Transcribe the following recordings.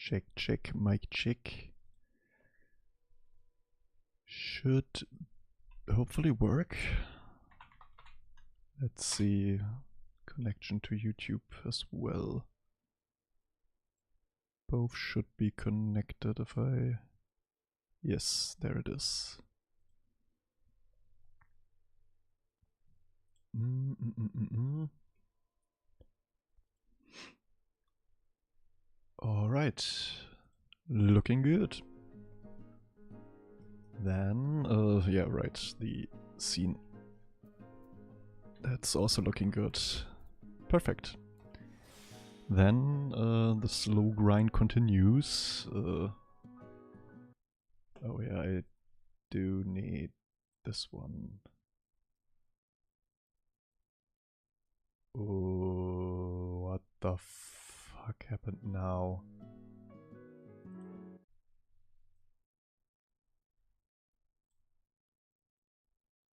Check, check, mic check. Should hopefully work. Let's see. Connection to YouTube as well. Both should be connected if I... Yes, there it is. Alright. Looking good. Then, yeah, right, the scene. That's also looking good. Perfect. Then, the slow grind continues. Oh yeah, I do need this one. Oh, what the fuck happened now?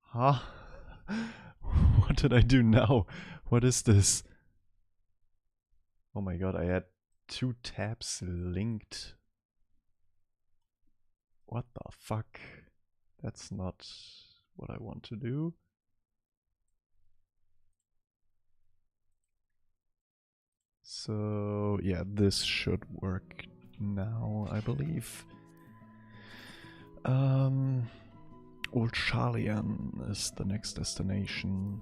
Huh? What did I do now? What is this? Oh my god, I had 2 tabs linked. What the fuck? That's not what I want to do. So yeah, this should work now, I believe. Old Charlian is the next destination.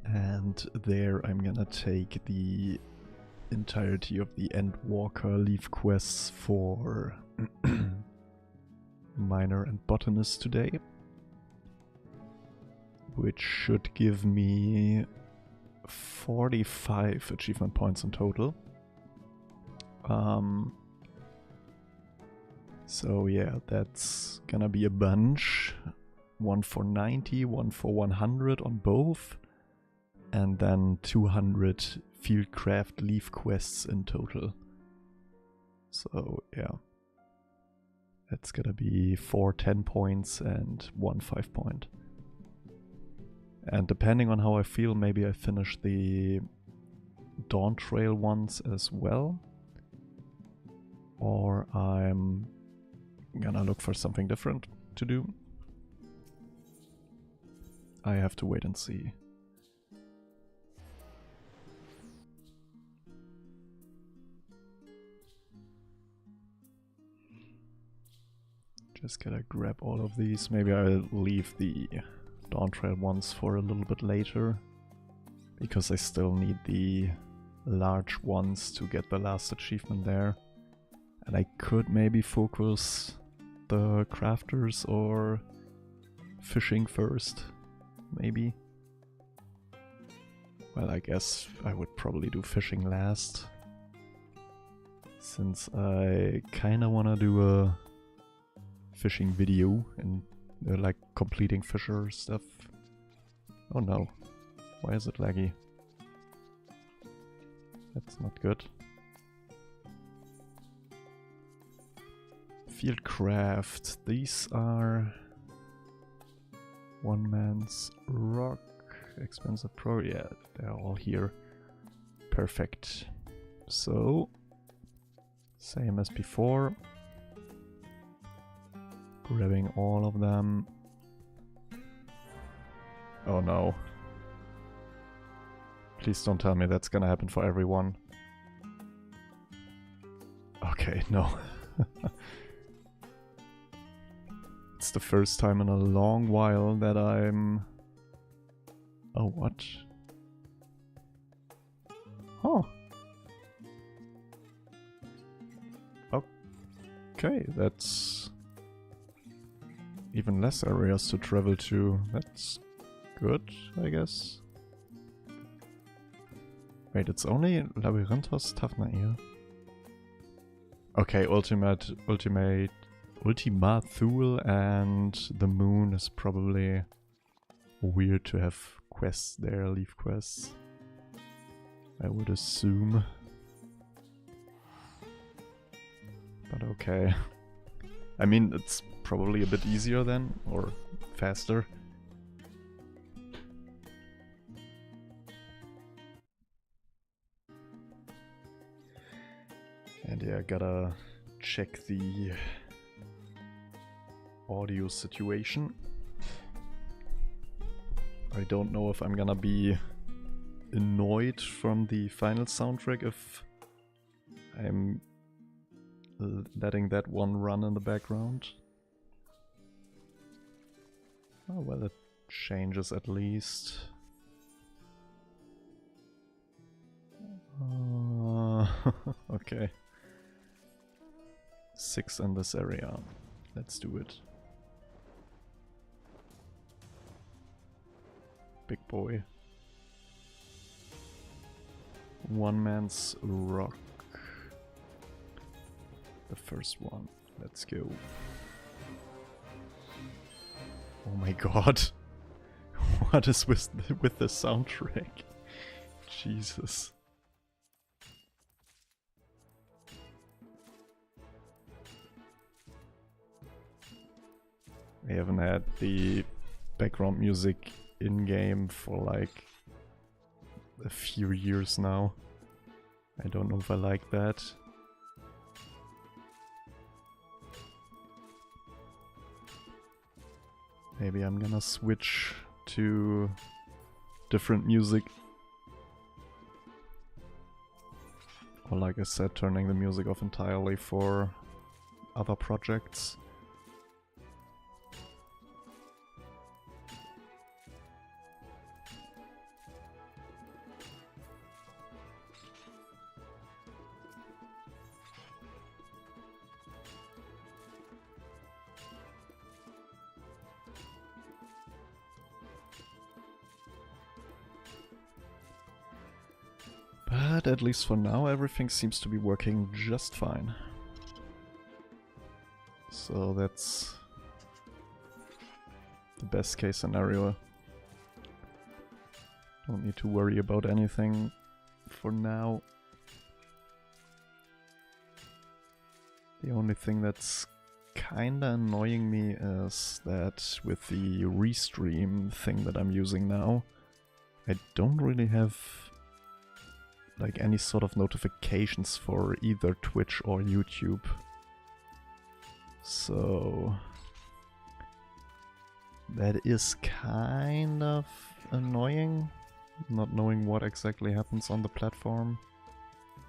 And there I'm gonna take the entirety of the Endwalker leaf quests for Miner and Botanist today. Which should give me 45 achievement points in total. So yeah, that's gonna be a bunch. One for 90, one for 100 on both. And then 200 Fieldcraft leaf quests in total. So yeah. That's gonna be 4 10 points and 1 5 point. And depending on how I feel, maybe I finish the Dawn Trail ones as well. Or I'm gonna look for something different to do. I have to wait and see. Just gotta grab all of these. Maybe I'll leave the Dawn Trail ones for a little bit later, because I still need the large ones to get the last achievement there. And I could maybe focus the crafters or fishing first, maybe. Well, I guess I would probably do fishing last, since I kinda wanna do a fishing video and like completing fisher stuff. Oh no, why is it laggy? That's not good. Fieldcraft, these are one man's rock, expensive pro, yeah, they're all here. Perfect. So, same as before. Grabbing all of them. Oh no. Please don't tell me that's gonna happen for everyone. Okay, no. It's the first time in a long while that I'm... Oh, what? Huh. Okay, that's... even less areas to travel to. That's good, I guess. Wait, it's only Labyrinthos Tafnair. Okay, Ultima Thule and the Moon is probably weird to have quests there, leaf quests. I would assume. But okay. I mean, it's probably a bit easier then, or faster. And yeah, gotta check the audio situation. I don't know if I'm gonna be annoyed from the final soundtrack if I'm letting that one run in the background. Oh well, it changes at least. Okay. 6 in this area. Let's do it. Big boy. One man's rock. The first one. Let's go. Oh my god. What is with the soundtrack? Jesus. I haven't had the background music in-game for like a few years now. I don't know if I like that. Maybe I'm gonna switch to different music. Or like I said, turning the music off entirely for other projects. But at least for now, everything seems to be working just fine. So that's the best case scenario. Don't need to worry about anything for now. The only thing that's kinda annoying me is that with the restream thing that I'm using now, I don't really have like any sort of notifications for either Twitch or YouTube. So that is kind of annoying, not knowing what exactly happens on the platform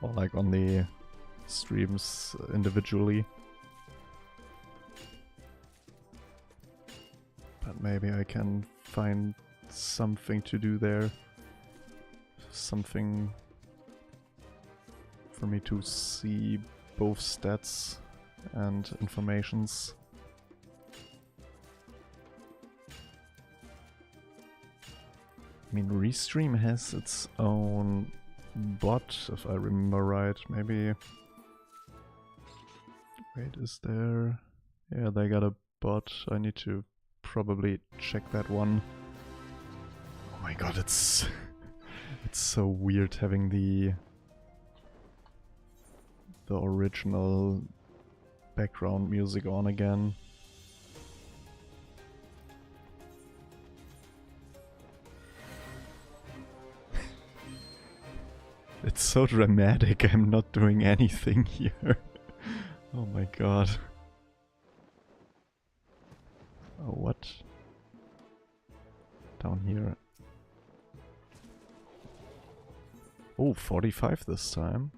or like on the streams individually. But maybe I can find something to do there. Something for me to see both stats and informations. I mean, Restream has its own bot, if I remember right. Maybe... Wait, is there... Yeah, they got a bot. I need to probably check that one. Oh my god, it's... it's so weird having the original background music on again. It's so dramatic, I'm not doing anything here. Oh my god. Oh, what? Down here. Oh, 45 this time.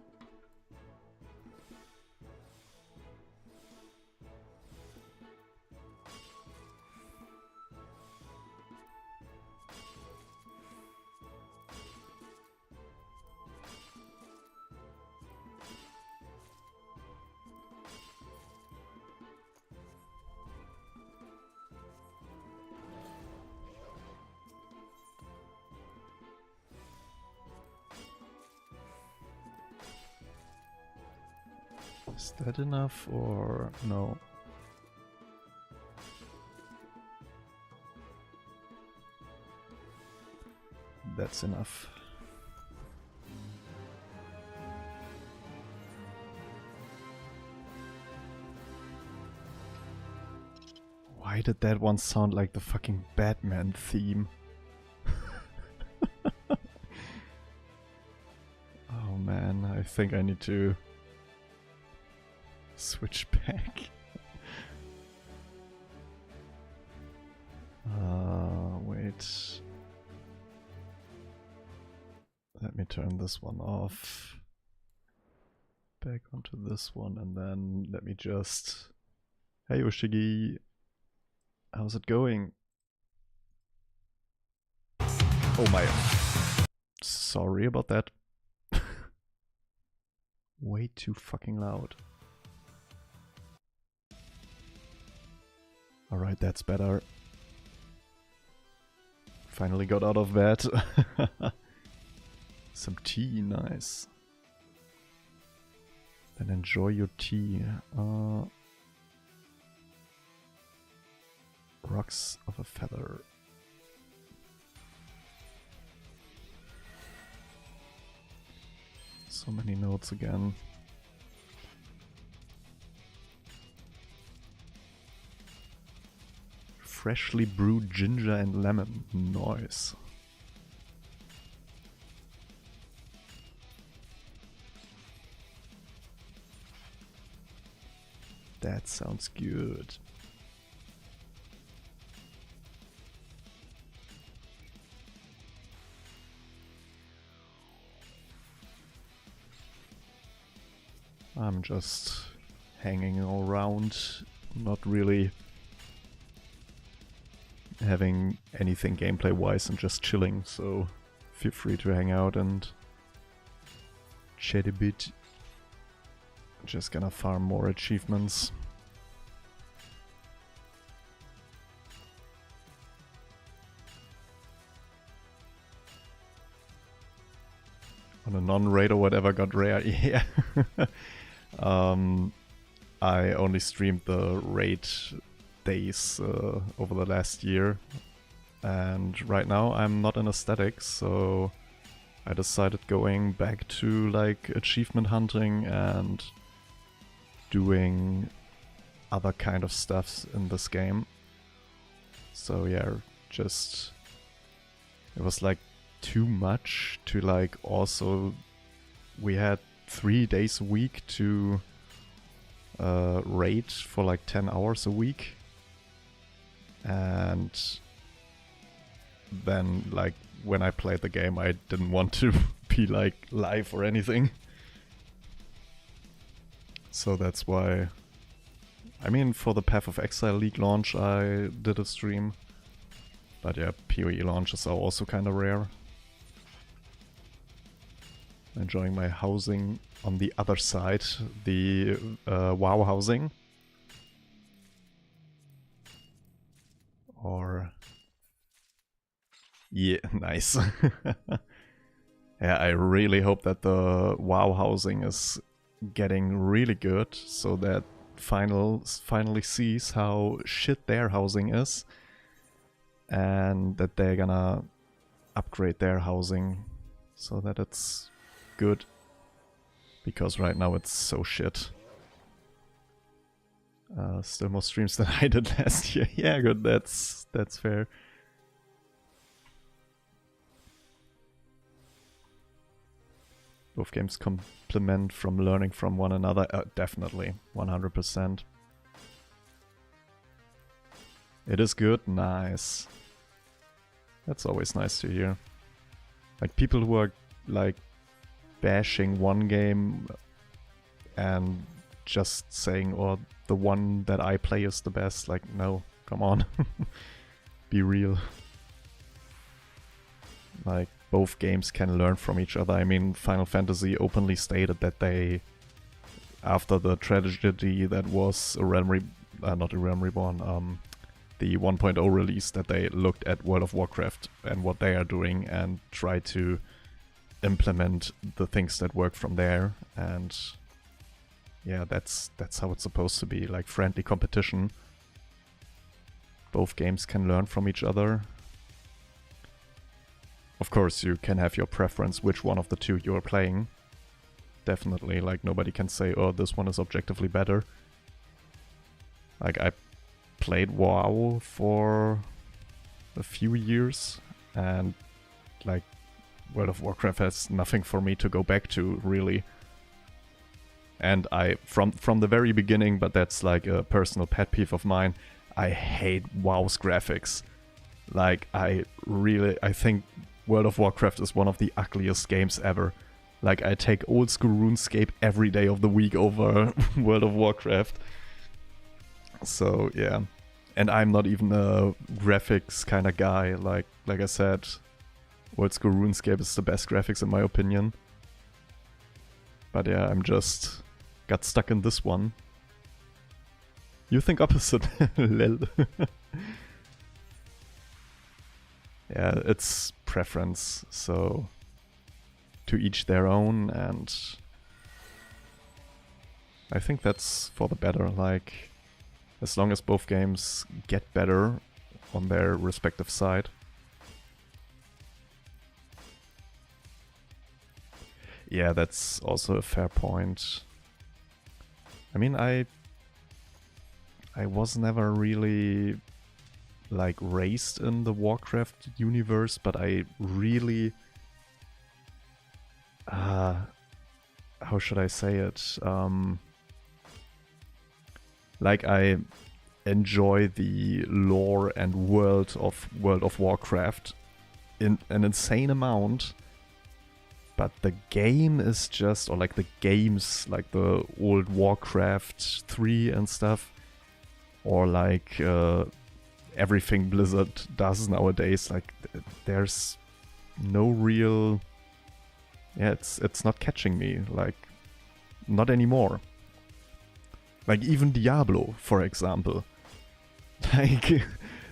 Is that enough or no? That's enough. Why did that one sound like the fucking Batman theme? Oh man, I think I need to Switch back. Wait. Let me turn this one off. Back onto this one, and then let me just... Hey Yoshigi! How's it going? Oh my... Sorry about that. Way too fucking loud. Alright, that's better. Finally got out of bed. Some tea, nice. Then enjoy your tea. Rocks of a feather. So many notes again. Freshly brewed ginger and lemon. Nice. That sounds good. I'm just hanging around, not really having anything gameplay wise and just chilling, so feel free to hang out and chat a bit. Just gonna farm more achievements. On a non-raid or whatever got rare, yeah. I only streamed the raid days over the last year, and right now I'm not in aesthetics, so I decided going back to like achievement hunting and doing other kind of stuff in this game. So yeah, just it was like too much to like also we had 3 days a week to raid for like 10 hours a week, and then like when I played the game I didn't want to be like live or anything, so that's why, I mean, for the Path of Exile League launch I did a stream, but yeah, PoE launches are also kind of rare. Enjoying my housing on the other side, the WoW housing. Or... yeah, nice. Yeah, I really hope that the WoW housing is getting really good, so that finally sees how shit their housing is, and that they're gonna upgrade their housing so that it's good, because right now it's so shit. Still more streams than I did last year. Yeah, good, that's fair. Both games complement from learning from one another. Definitely, 100%. It is good, nice. That's always nice to hear. Like people who are like bashing one game and just saying, oh, the one that I play is the best. Like, no, come on. Be real. Like, both games can learn from each other. I mean, Final Fantasy openly stated that they, after the tragedy that was a Realm not a Realm Reborn, the 1.0 release, that they looked at World of Warcraft and what they are doing and try to implement the things that work from there. And yeah, that's how it's supposed to be, like friendly competition. Both games can learn from each other. Of course, you can have your preference which one of the two you are playing. Definitely, like nobody can say, oh, this one is objectively better. Like I played WoW for a few years, and like World of Warcraft has nothing for me to go back to, really. And I, from the very beginning, but that's like a personal pet peeve of mine, I hate WoW's graphics. Like, I think World of Warcraft is one of the ugliest games ever. Like, I take old school RuneScape every day of the week over World of Warcraft. So, yeah. And I'm not even a graphics kind of guy. Like I said, old school RuneScape is the best graphics in my opinion. But yeah, I'm just got stuck in this one. You think opposite. Lel. Yeah, it's preference, so to each their own, and I think that's for the better. Like, as long as both games get better on their respective side. Yeah, that's also a fair point. I mean, I was never really like raised in the Warcraft universe, but I really how should I say it? Like, I enjoy the lore and world of Warcraft in an insane amount, but the game is just, or like the games, like the old Warcraft 3 and stuff, or like everything Blizzard does nowadays, like there's no real, yeah, it's not catching me, like not anymore. Like even Diablo, for example. Like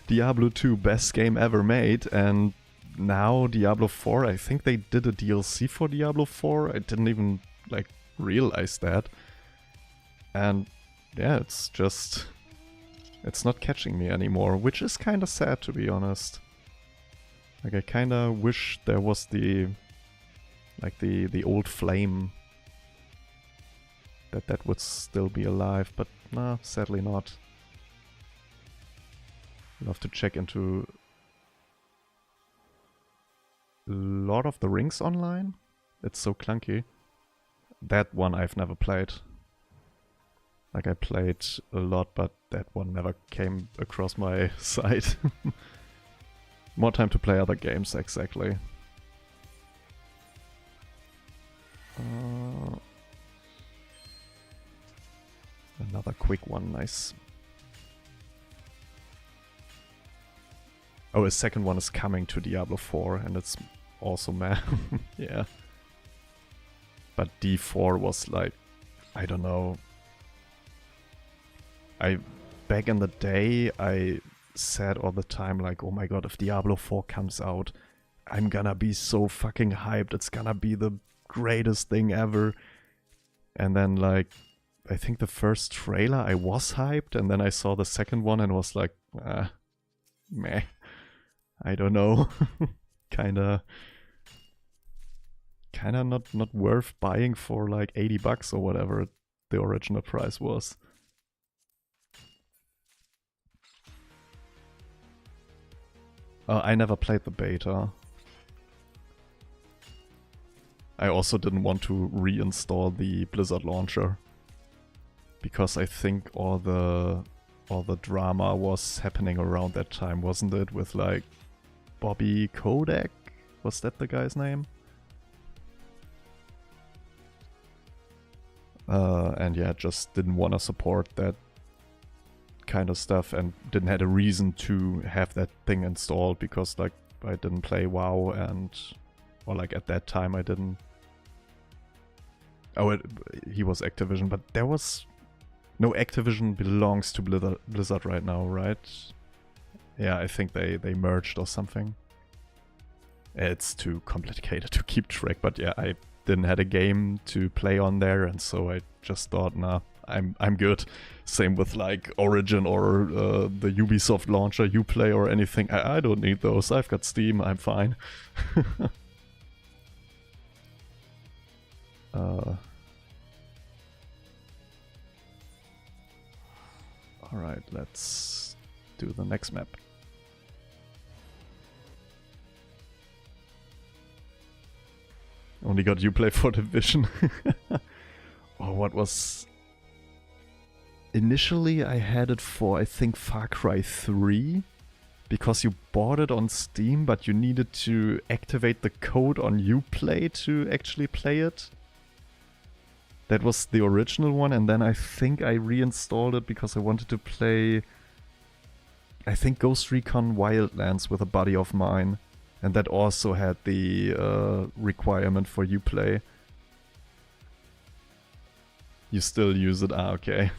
Diablo 2, best game ever made, and now Diablo 4, I think they did a DLC for Diablo 4. I didn't even like realize that. And yeah, it's just, it's not catching me anymore, which is kind of sad, to be honest. Like, I kind of wish there was the old flame, that would still be alive, but nah, sadly not. I'll have to check into Lord of the Rings Online. It's so clunky. That one I've never played. Like, I played a lot, but that one never came across my site. More time to play other games, exactly. Another quick one, nice. Oh, a second one is coming to Diablo 4, and it's also meh. Yeah. But D4 was like, I don't know. Back in the day, I said all the time, like, oh my god, if Diablo 4 comes out, I'm gonna be so fucking hyped. It's gonna be the greatest thing ever. And then, like, I think the first trailer, I was hyped, and then I saw the second one and was like, meh. I don't know. kinda not worth buying for like $80 or whatever the original price was. I never played the beta. I also didn't want to reinstall the Blizzard launcher, because I think all the drama was happening around that time, wasn't it? With like Bobby Kotick? Was that the guy's name? And yeah, just didn't want to support that kind of stuff, and didn't have a reason to have that thing installed, because like I didn't play WoW, and or like at that time I didn't. Oh, he was Activision, but there was no, Activision belongs to Blizzard right now, right? Yeah, I think they merged or something. It's too complicated to keep track, but yeah, I didn't have a game to play on there, and so I just thought, nah, I'm good. Same with like Origin or the Ubisoft launcher, Uplay or anything. I don't need those. I've got Steam. I'm fine. Alright, let's do the next map. Only got Uplay for Division. Oh, what was... Initially I had it for, I think, Far Cry 3. Because you bought it on Steam, but you needed to activate the code on Uplay to actually play it. That was the original one, and then I think I reinstalled it because I wanted to play... I think Ghost Recon Wildlands with a buddy of mine. And that also had the requirement for Uplay. You still use it? Ah, okay.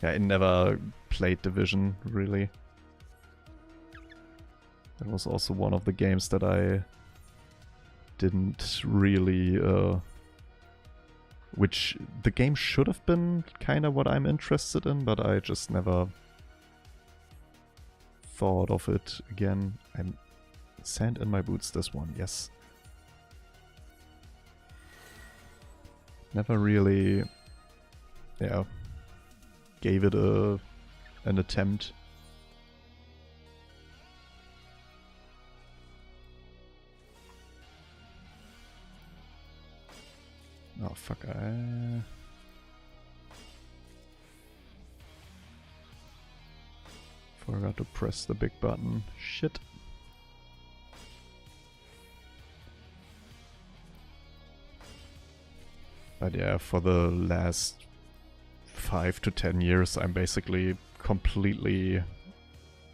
Yeah, I never played Division, really. That was also one of the games that I didn't really... which the game should have been kind of what I'm interested in, but I just never thought of it again. I'm sand in my boots, this one, yes. Never really, yeah, gave it an attempt. Oh fuck, I... Forgot to press the big button. Shit. But yeah, for the last 5 to 10 years I'm basically completely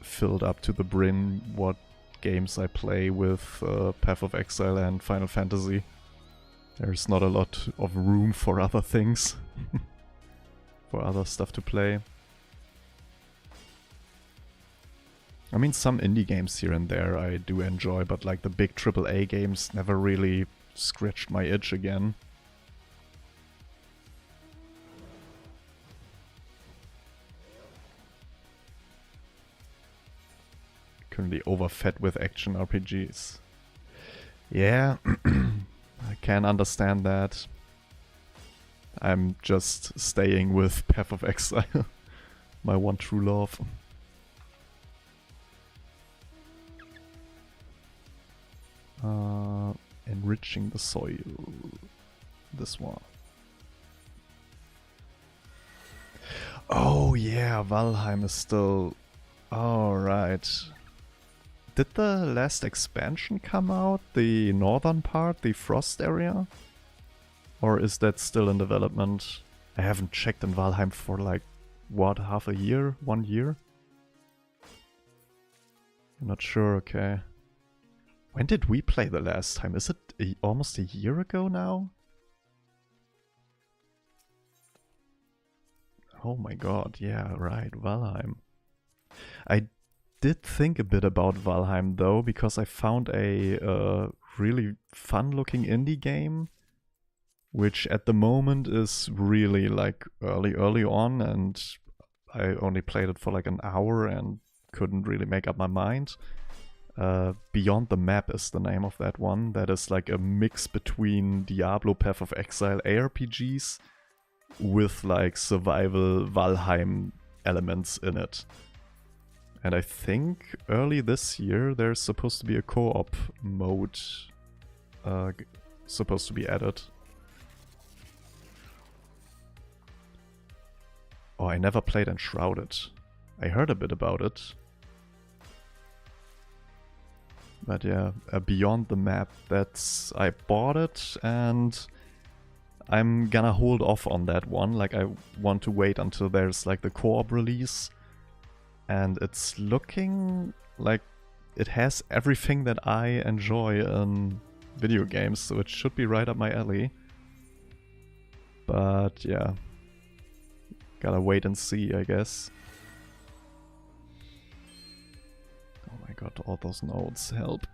filled up to the brim what games I play with Path of Exile and Final Fantasy. There's not a lot of room for other things. For other stuff to play. I mean, some indie games here and there I do enjoy, but like the big AAA games never really scratched my itch again. Currently overfed with action RPGs. Yeah, I can understand that. I'm just staying with Path of Exile, my one true love. Enriching the soil. This one. Oh yeah, Valheim is still... Alright. Did the last expansion come out? The northern part? The Frost area? Or is that still in development? I haven't checked in Valheim for like, what, half a year? 1 year? I'm not sure, okay. When did we play the last time? Is it almost a year ago now? Oh my god, yeah, right, Valheim. I did think a bit about Valheim though, because I found a really fun-looking indie game, which at the moment is really like early on, and I only played it for like an hour and couldn't really make up my mind. Beyond the Map is the name of that one. That is like a mix between Diablo, Path of Exile ARPGs with like survival Valheim elements in it. And I think early this year there's supposed to be a co-op mode supposed to be added. Oh, I never played Enshrouded. I heard a bit about it. But yeah, Beyond the Map, that's... I bought it and I'm gonna hold off on that one. Like, I want to wait until there's like the co-op release. And it's looking like it has everything that I enjoy in video games, so it should be right up my alley. But yeah, gotta wait and see, I guess. Oh my god, all those nodes, help.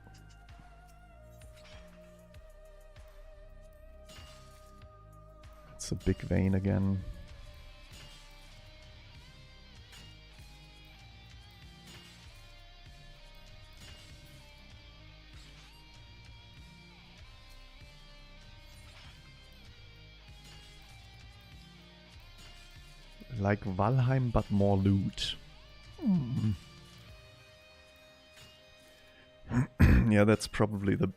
It's a big vein again. Like Valheim, but more loot. Yeah, that's probably the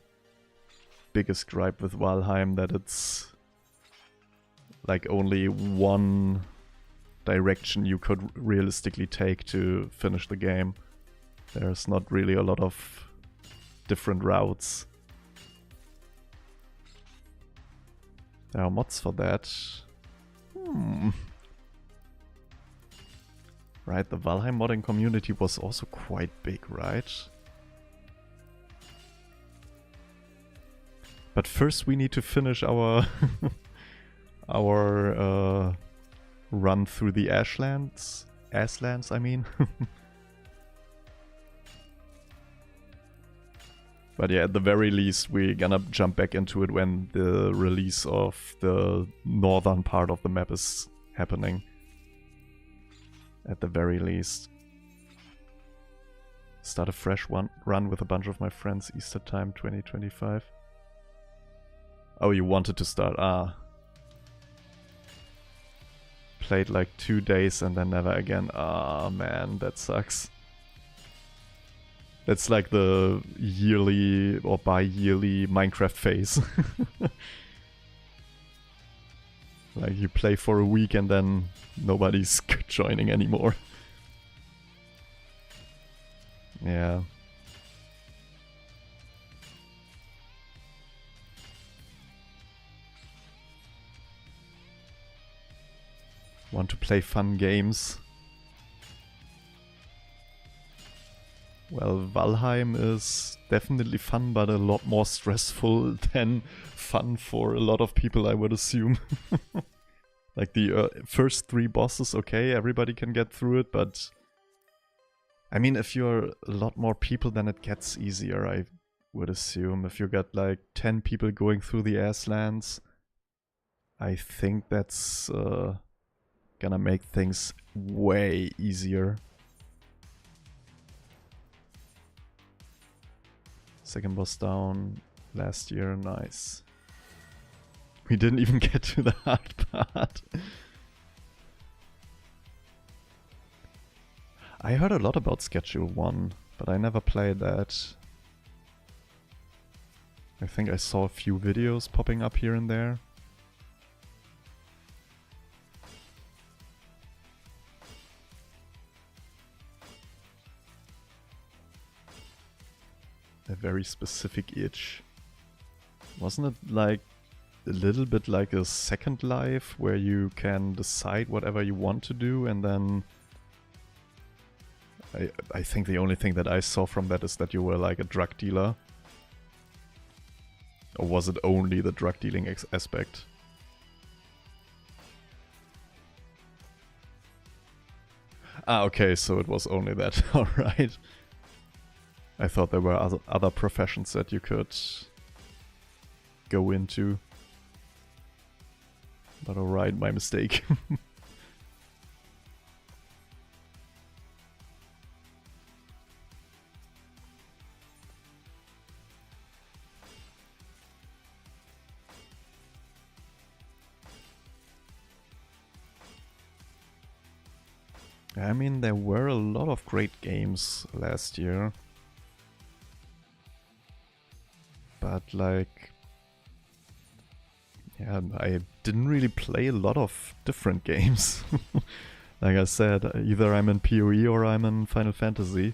biggest gripe with Valheim, that it's like only one direction you could realistically take to finish the game. There's not really a lot of different routes. There are mods for that. Right, the Valheim modding community was also quite big, right? But first we need to finish our our run through the Ashlands. Ashlands, I mean. But yeah, at the very least, we're gonna jump back into it when the release of the northern part of the map is happening. At the very least. Start a fresh run with a bunch of my friends, Easter time 2025. Oh, you wanted to start, Played like 2 days and then never again. Ah, man, that sucks. That's like the yearly or bi-yearly Minecraft phase. Like you play for a week and then nobody's joining anymore. Yeah. Want to play fun games? Well, Valheim is definitely fun, but a lot more stressful than fun for a lot of people, I would assume. Like the first 3 bosses, okay, everybody can get through it, but... I mean, if you're a lot more people, then it gets easier, I would assume. If you got like 10 people going through the Ashlands, I think that's gonna make things way easier. Second boss down last year, nice. We didn't even get to the hard part. I heard a lot about Schedule 1, but I never played that. I think I saw a few videos popping up here and there. A very specific itch. Wasn't it like a little bit like a Second Life where you can decide whatever you want to do and then... I think the only thing that I saw from that is that you were like a drug dealer. Or was it only the drug dealing aspect? Ah, okay, so it was only that. Alright. I thought there were other professions that you could go into. But alright, my mistake. I mean, there were a lot of great games last year. But like... yeah, I didn't really play a lot of different games. Like I said, either I'm in PoE or I'm in Final Fantasy.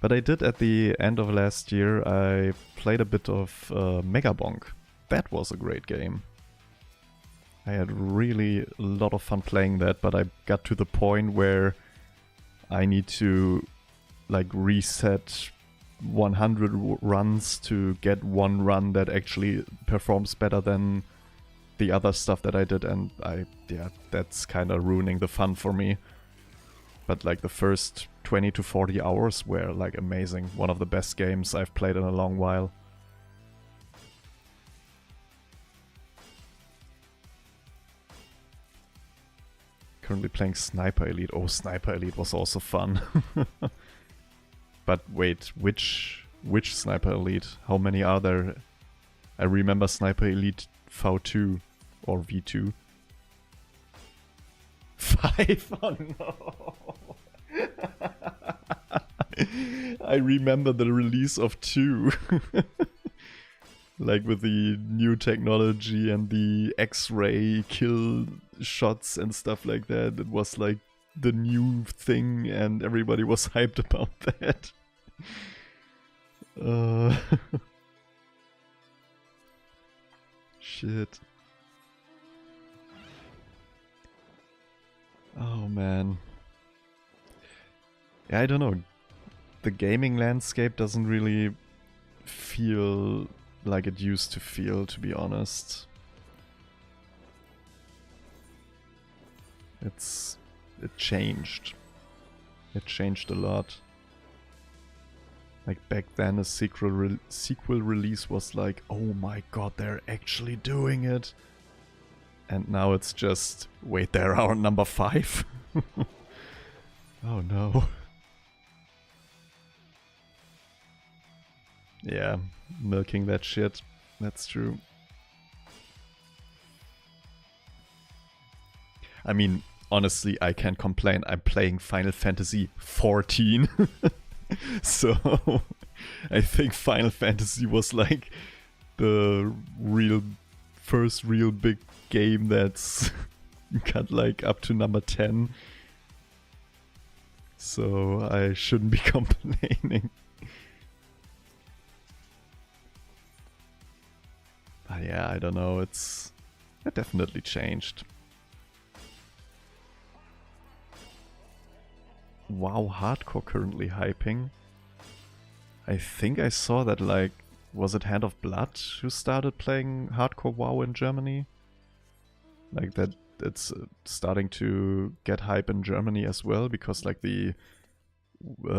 But I did at the end of last year, I played a bit of Megabonk. That was a great game. I had really a lot of fun playing that, but I got to the point where I need to like reset 100 runs to get one run that actually performs better than the other stuff that I did, and yeah, that's kind of ruining the fun for me. But like the first 20 to 40 hours were like amazing. One of the best games I've played in a long while. Currently playing Sniper Elite. Oh, Sniper Elite was also fun. But wait, which Sniper Elite? How many are there? I remember Sniper Elite V2 or V2. 5? Oh no! I remember the release of 2. Like with the new technology and the X-ray kill shots and stuff like that. It was like the new thing and everybody was hyped about that. Shit. Oh man. Yeah, I don't know. The gaming landscape doesn't really feel like it used to feel, to be honest. It changed. It changed a lot. Like back then a sequel release was like, oh my god, they're actually doing it. And now it's just, wait, they're our number 5? Oh no. Yeah, milking that shit. That's true. I mean, honestly, I can't complain. I'm playing Final Fantasy 14. So, I think Final Fantasy was like the first real big game that's got like up to number 10. So, I shouldn't be complaining. But yeah, I don't know, it definitely changed. WoW Hardcore currently hyping. I think I saw that, like, was it Hand of Blood who started playing Hardcore WoW in Germany? Like that it's starting to get hype in Germany as well, because like the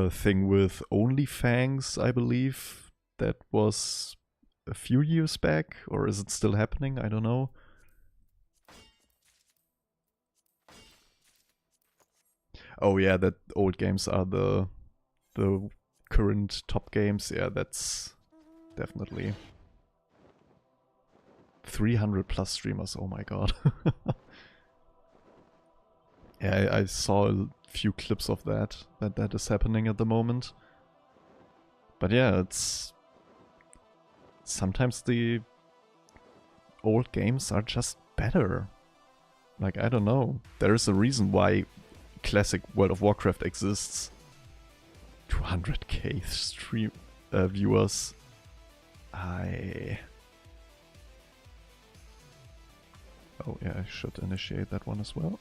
thing with OnlyFans, I believe, that was a few years back, or is it still happening? I don't know. Oh yeah, that old games are the current top games. Yeah, that's definitely 300 plus streamers. Oh my god. Yeah, I saw a few clips of that is happening at the moment. But yeah, it's sometimes the old games are just better. Like, I don't know. There is a reason why classic World of Warcraft exists. 200k stream viewers. Oh yeah, I should initiate that one as well.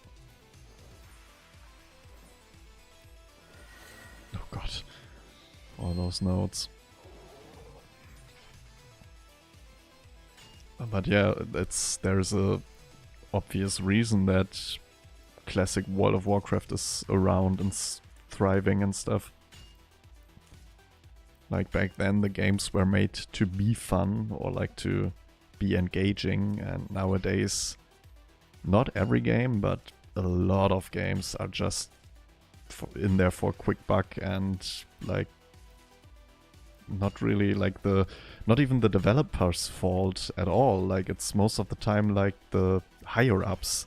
Oh god. All those nodes. But yeah, there's a obvious reason that classic World of Warcraft is around and thriving and stuff. Like back then the games were made to be fun or like to be engaging, and nowadays not every game, but a lot of games are just in there for a quick buck and like not really like not even the developers' fault at all. Like it's most of the time like the higher ups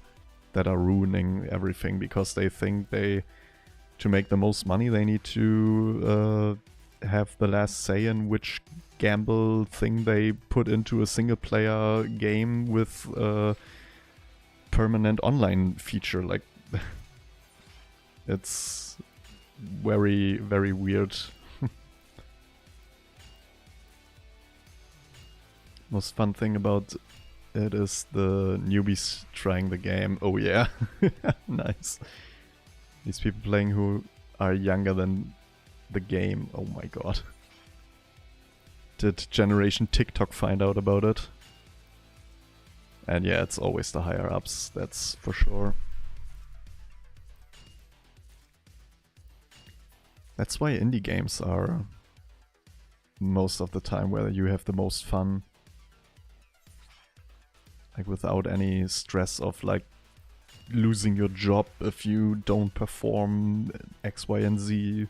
that are ruining everything, because they think to make the most money they need to have the last say in which gamble thing they put into a single player game with a permanent online feature. Like it's very, very weird. Most fun thing about it is the newbies trying the game. Oh yeah, nice. These people playing who are younger than the game. Oh my god. Did Generation TikTok find out about it? And yeah, it's always the higher ups, that's for sure. That's why indie games are most of the time where you have the most fun. Like without any stress of like losing your job if you don't perform X, Y, and Z.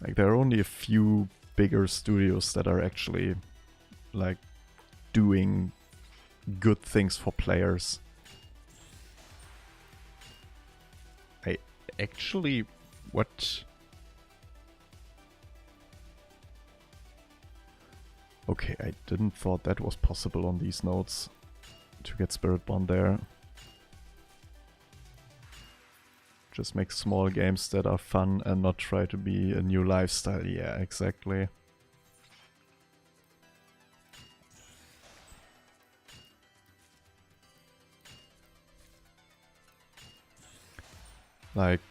Like there are only a few bigger studios that are actually like doing good things for players. I actually, what? Okay, I didn't thought that was possible on these nodes to get Spirit Bond there. Just make small games that are fun and not try to be a new lifestyle. Yeah, exactly. Like,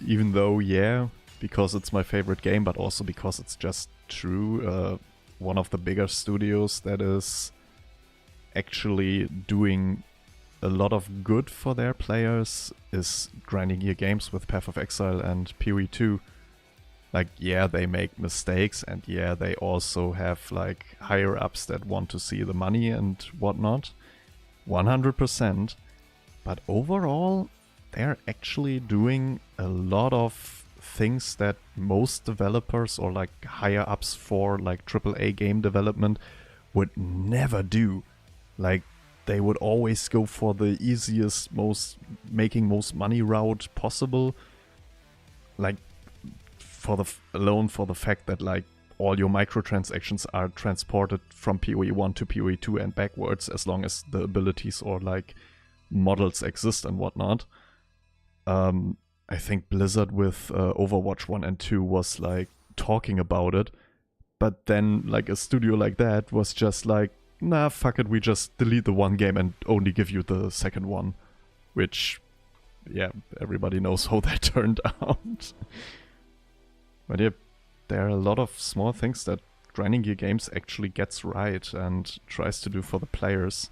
even though, yeah, because it's my favorite game, but also because it's just true, one of the bigger studios that is actually doing a lot of good for their players is Grinding Gear Games with Path of Exile and PoE 2. Like, yeah, they make mistakes, and yeah, they also have like higher-ups that want to see the money and whatnot. 100%. But overall, they're actually doing a lot of things that most developers or like higher-ups for like AAA game development would never do. Like, they would always go for the easiest, making most money route possible. Like, alone for the fact that like all your microtransactions are transported from PoE 1 to PoE 2 and backwards, as long as the abilities or like models exist and whatnot. I think Blizzard with Overwatch 1 and 2 was like talking about it, but then like a studio like that was just like, nah, fuck it, we just delete the one game and only give you the second one. Which, yeah, everybody knows how that turned out. But yeah, there are a lot of small things that Grinding Gear Games actually gets right and tries to do for the players.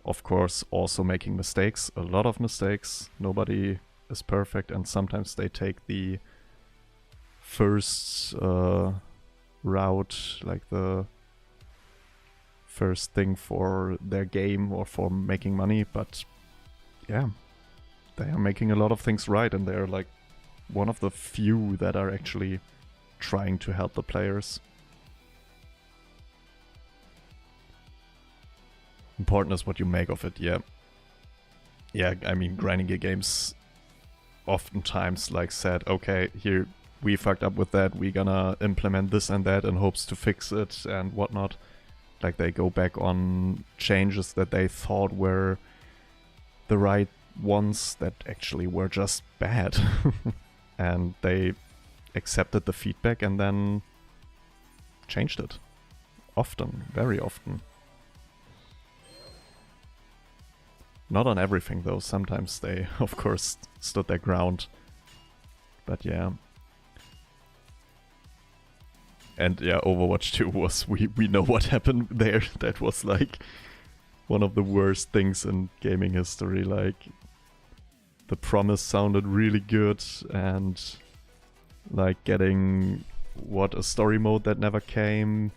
Of course, also making mistakes, a lot of mistakes. Nobody is perfect, and sometimes they take the first route, like the first thing for their game or for making money, but yeah, they are making a lot of things right, and they're like one of the few that are actually trying to help the players. Important is what you make of it, yeah. Yeah, I mean, Grinding Gear Games oftentimes like said, okay, here, we fucked up with that, we gonna implement this and that in hopes to fix it and whatnot. Like, they go back on changes that they thought were the right ones that actually were just bad. And they accepted the feedback and then changed it. Often, very often. Not on everything though, sometimes they of course stood their ground. But yeah. And yeah, Overwatch 2 was, we know what happened there. That was like one of the worst things in gaming history. Like, the promise sounded really good, and like getting a story mode that never came.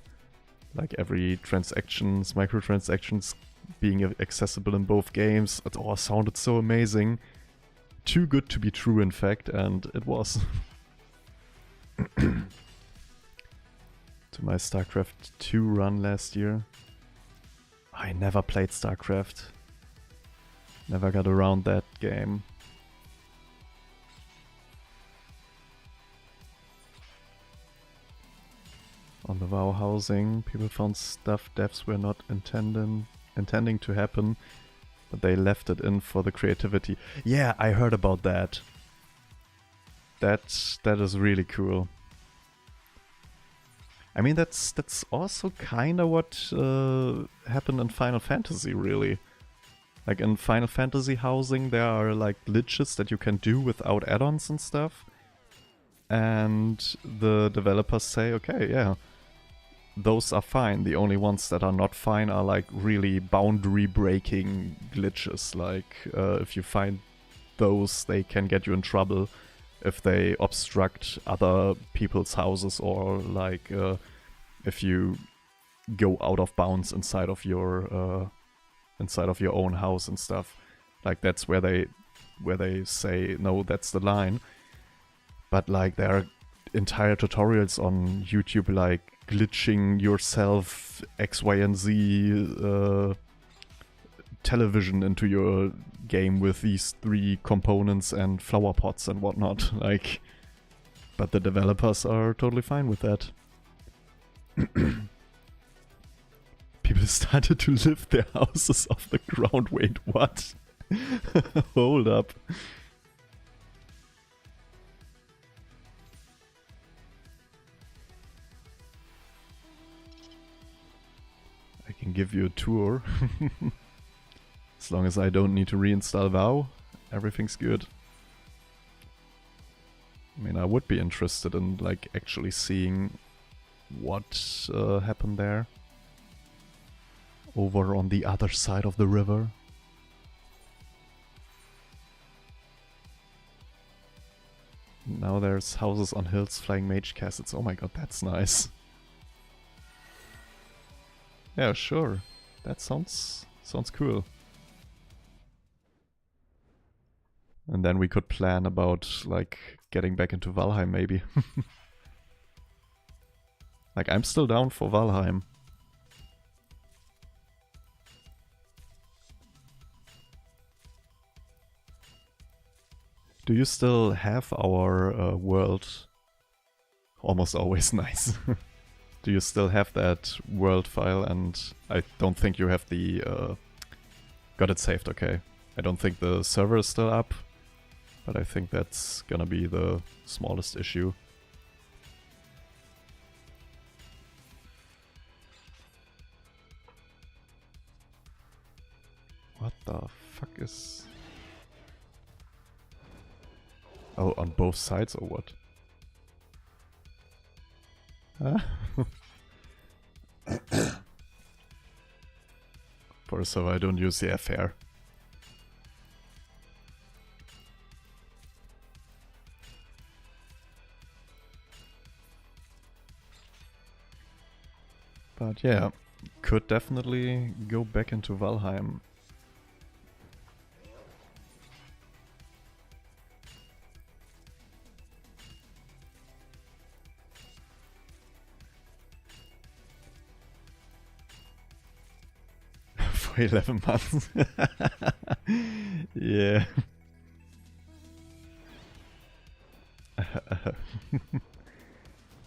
Like, every microtransactions being accessible in both games. It all sounded so amazing. Too good to be true, in fact, and it was. To my StarCraft 2 run last year. I never played StarCraft. Never got around that game. On the WoW housing, people found stuff devs were not intending to happen, but they left it in for the creativity. Yeah, I heard about that. That is really cool. I mean, that's also kind of what happened in Final Fantasy, really. Like, in Final Fantasy housing, there are like glitches that you can do without add-ons and stuff. And the developers say, okay, yeah, those are fine. The only ones that are not fine are like really boundary-breaking glitches. Like, if you find those, they can get you in trouble if they obstruct other people's houses, or like if you go out of bounds inside of your own house and stuff. Like, that's where they say, no, that's the line. But like, there are entire tutorials on YouTube, like glitching yourself X, Y, and Z television into your game with these 3 components and flower pots and whatnot. Like, but the developers are totally fine with that. People started to lift their houses off the ground. Wait, what? Hold up. I can give you a tour. As long as I don't need to reinstall WoW, everything's good. I mean, I would be interested in, like, actually seeing what happened there. Over on the other side of the river. Now there's houses on hills, flying mage castles. Oh my god, that's nice. Yeah, sure. That sounds cool. And then we could plan about, like, getting back into Valheim, maybe. Like, I'm still down for Valheim. Do you still have our world? Almost always nice. Do you still have that world file? And I don't think you have the... got it saved, okay. I don't think the server is still up, but I think that's gonna be the smallest issue. What the fuck is... Oh, on both sides or what? Huh? For a server I don't use, yeah, fair. But yeah, could definitely go back into Valheim. For 11 months. Yeah.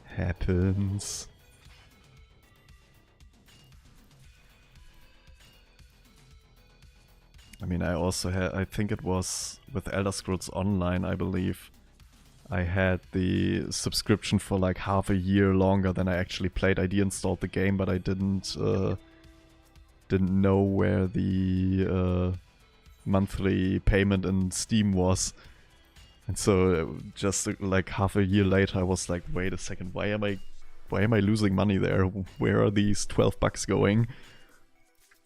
Happens. I mean, I also had, I think it was with Elder Scrolls Online, I believe. I had the subscription for like half a year longer than I actually played. I deinstalled the game, but I didn't know where the monthly payment in Steam was. And so just like half a year later I was like, wait a second, why am I losing money there? Where are these 12 bucks going?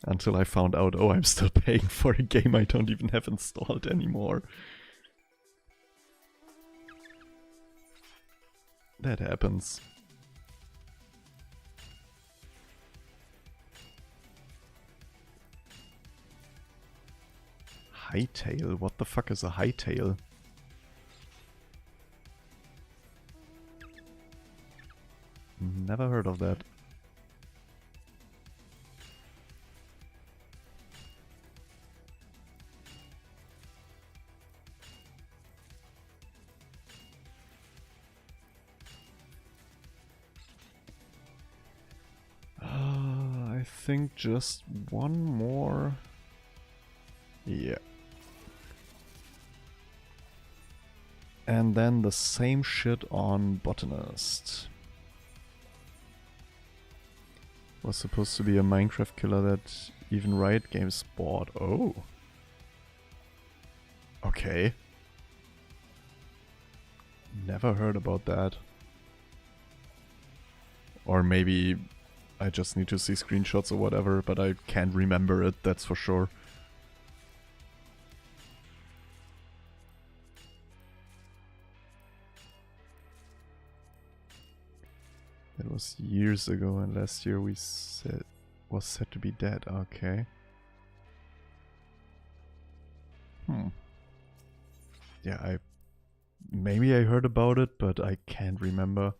Until I found out, oh, I'm still paying for a game I don't even have installed anymore. That happens. Hightail? What the fuck is a hightail? Never heard of that. I think just one more. Yeah. And then the same shit on Botanist. Was supposed to be a Minecraft killer that even Riot Games bought. Oh. Okay. Never heard about that. Or maybe I just need to see screenshots or whatever, but I can't remember it, that's for sure. That was years ago, and last year we said was said to be dead. Okay. Yeah, maybe I heard about it, but I can't remember.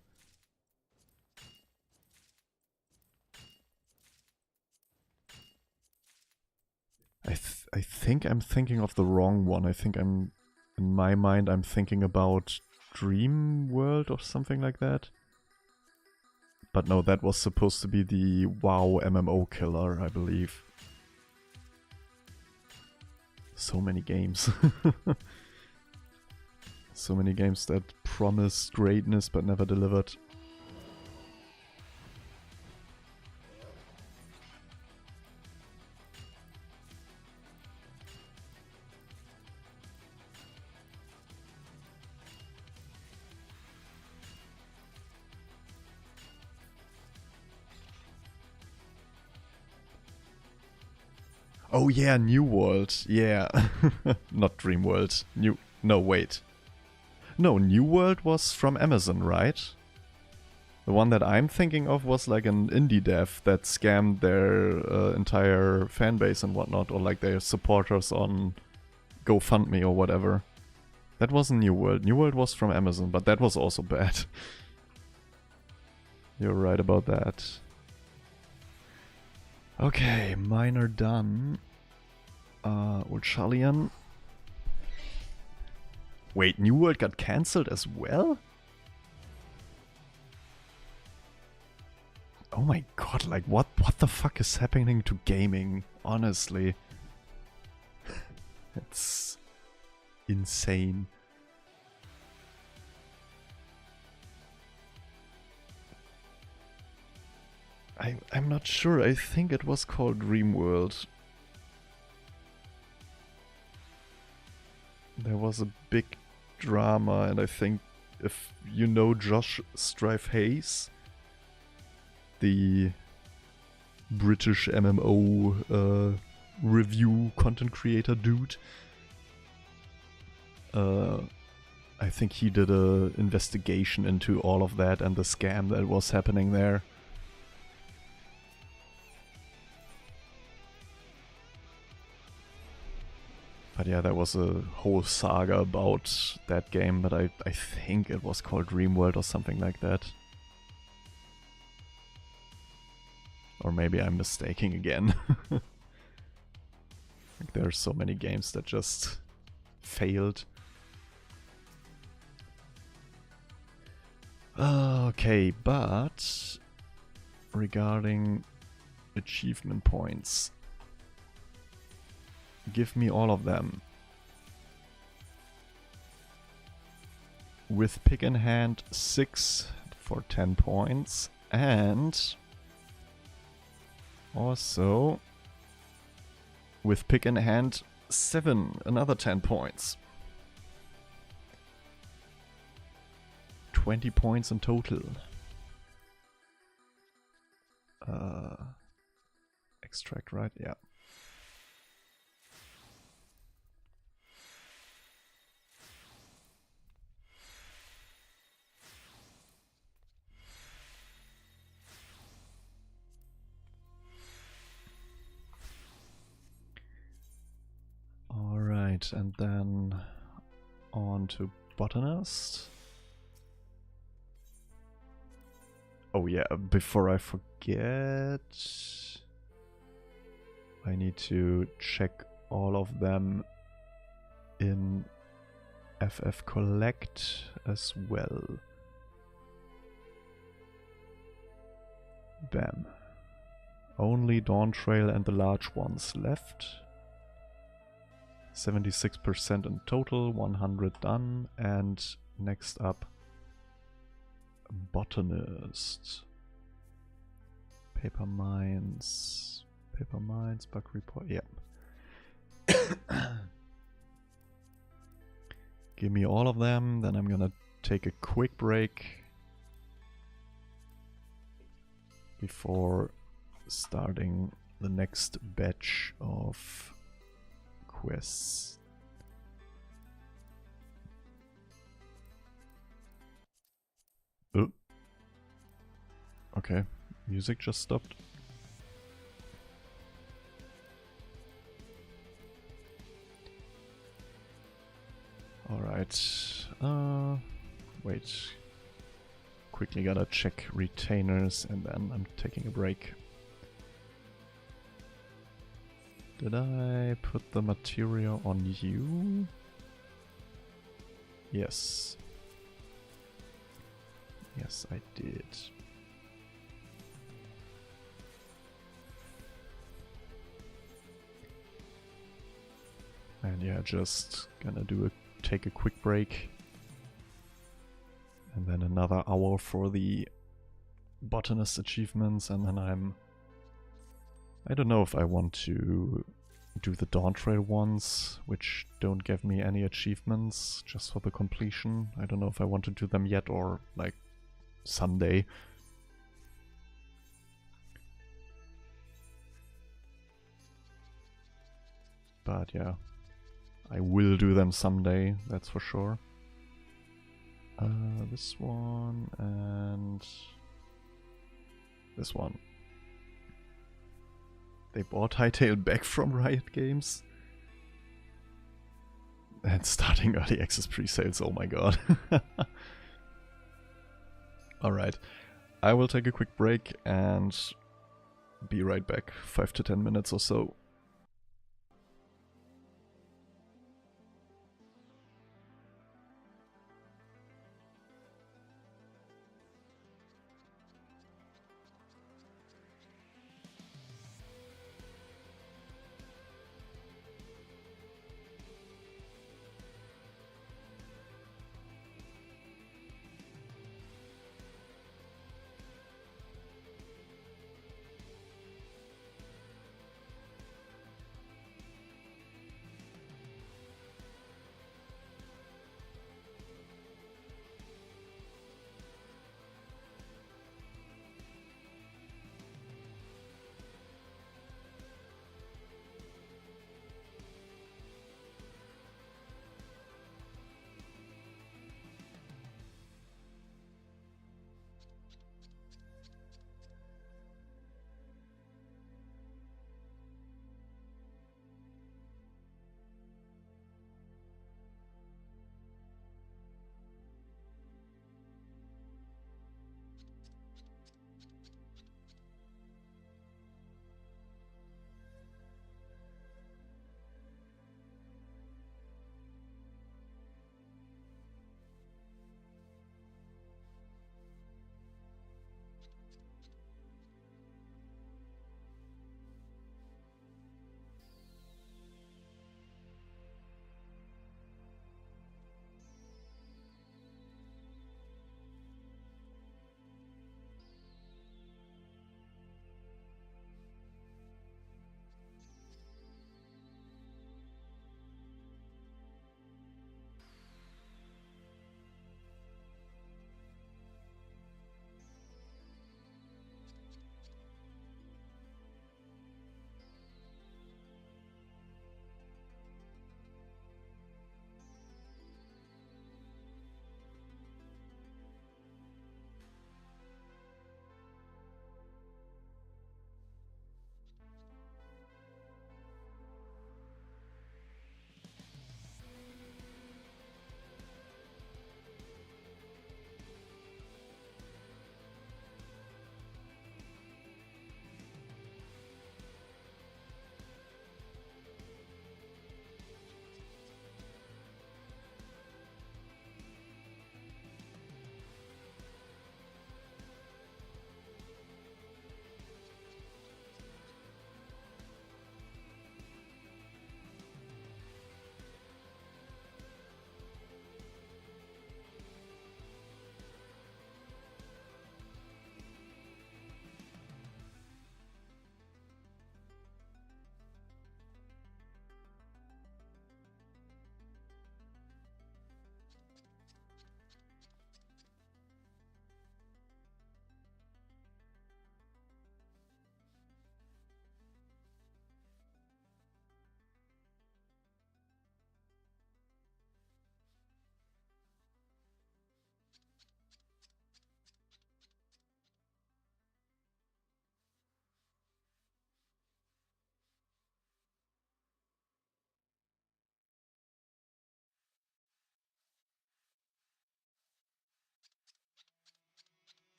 I think I'm thinking of the wrong one. I think in my mind I'm thinking about Dream World or something like that. But no, that was supposed to be the WoW MMO killer, I believe. So many games. So many games that promised greatness but never delivered. Oh yeah, New World. Yeah. Not Dream World. No, wait. No, New World was from Amazon, right? The one that I'm thinking of was like an indie dev that scammed their entire fan base and whatnot, or like their supporters on GoFundMe or whatever. That wasn't New World. New World was from Amazon, but that was also bad. You're right about that. Okay, miner done. Ulchalian. Wait, New World got cancelled as well? Oh my god, like what the fuck is happening to gaming, honestly? It's insane. I'm not sure, I think it was called Dreamworld. There was a big drama, and I think if you know Josh Strife Hayes, the British MMO review content creator dude, I think he did a investigation into all of that and the scam that was happening there. But yeah, there was a whole saga about that game, but I think it was called Dreamworld or something like that. Or maybe I'm mistaking again. Like, there are so many games that just failed. Okay, but regarding achievement points, give me all of them. With pick in hand 6 for 10 points, and also with pick in hand 7, another 10 points. 20 points in total. Extract, right? Yeah. Alright, and then on to Botanist. Oh yeah, before I forget, I need to check all of them in FF Collect as well. Bam. Only Dawn Trail and the large ones left. 76% in total, 100 done, and next up, Botanist. Paper mines, bug report, yep. Give me all of them, then I'm gonna take a quick break before starting the next batch of quests. Oh. Okay, music just stopped. Alright, wait. Quickly gotta check retainers and then I'm taking a break. Did I put the material on you? Yes. Yes, I did. And yeah, just gonna take a quick break. And then another hour for the botanist achievements, and then I don't know if I want to do the Dawn Trail ones, which don't give me any achievements, just for the completion. I don't know if I want to do them yet or like someday. But yeah, I will do them someday, that's for sure. This one and this one. They bought Hytale back from Riot Games. And starting early access pre-sales, oh my god. Alright, I will take a quick break and be right back, 5 to 10 minutes or so.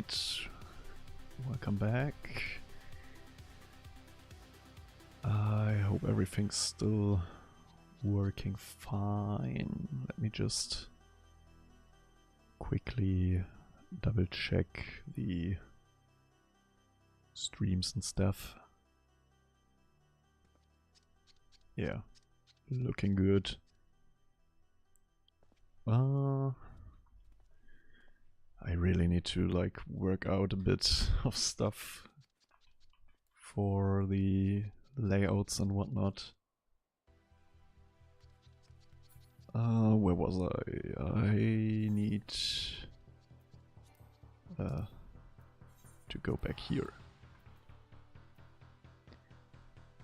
Alright, welcome back. I hope everything's still working fine. Let me just quickly double check the streams and stuff. Yeah, looking good. I really need to like work out a bit of stuff for the layouts and whatnot. Where was I? I need to go back here.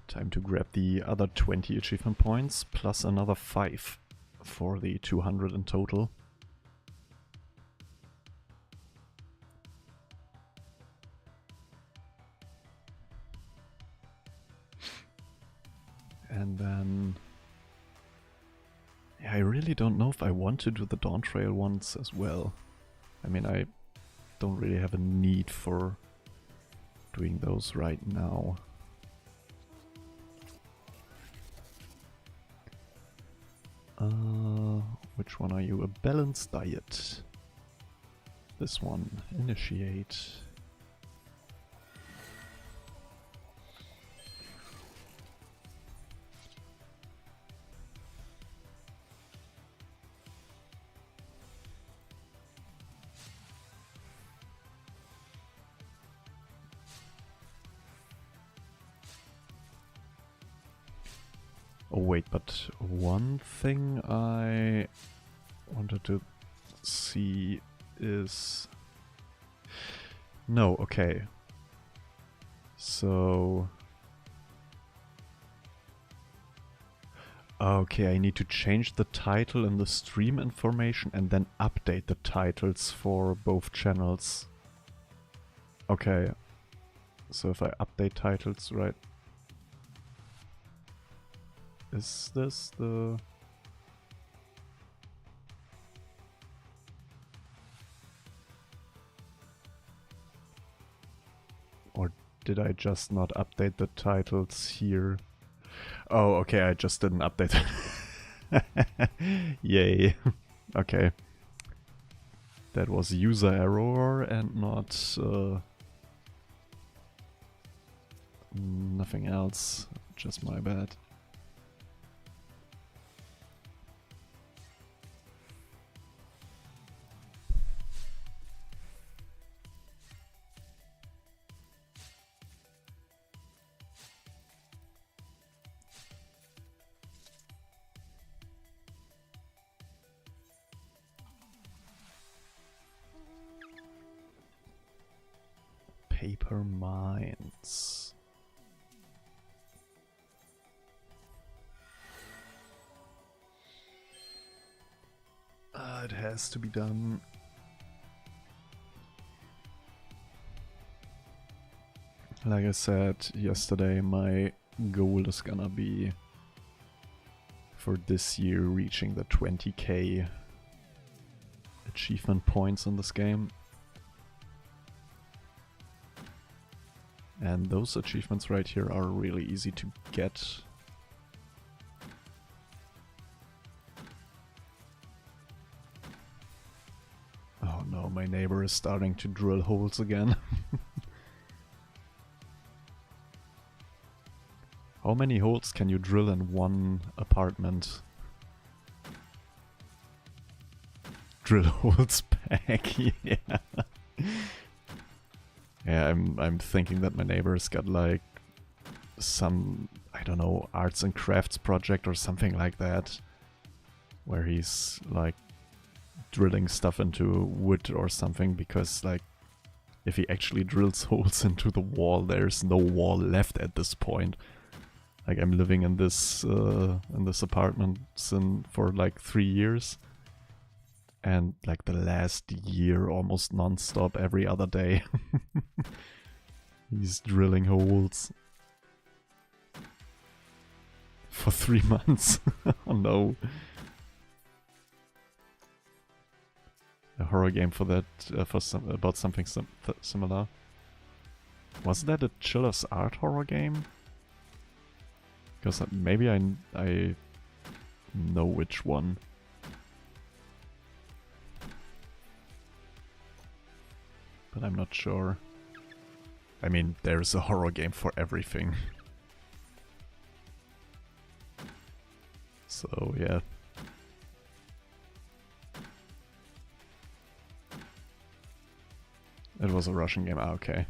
Time to grab the other 20 achievement points plus another 5 for the 200 in total. And then... yeah, I really don't know if I want to do the Dawn Trail ones as well. I mean, I don't really have a need for doing those right now. Which one are you? A balanced diet. This one. Initiate. Oh wait, but one thing I wanted to see is... no, okay. So... okay, I need to change the title and the stream information and then update the titles for both channels. Okay. So if I update titles, right? Is this the... or did I just not update the titles here? Oh, okay, I just didn't update it. Yay. Okay. That was user error and not... nothing else. Just my bad. Paper mines. It has to be done. Like I said yesterday, my goal is gonna be for this year reaching the 20k achievement points in this game. And those achievements right here are really easy to get. Oh no, my neighbor is starting to drill holes again. How many holes can you drill in one apartment? Drill holes back, yeah. Yeah, I'm thinking that my neighbor's got like some, I don't know, arts and crafts project or something like that, where he's like drilling stuff into wood or something, because like if he actually drills holes into the wall, there's no wall left at this point. Like I'm living in this apartment for like 3 years, and like the last year almost non-stop every other day he's drilling holes for 3 months. Oh no. a horror game for that, about something similar. Was that a Chiller's Art horror game? Because maybe I know which one. But I'm not sure. I mean, there's a horror game for everything. So, yeah. It was a Russian game, okay.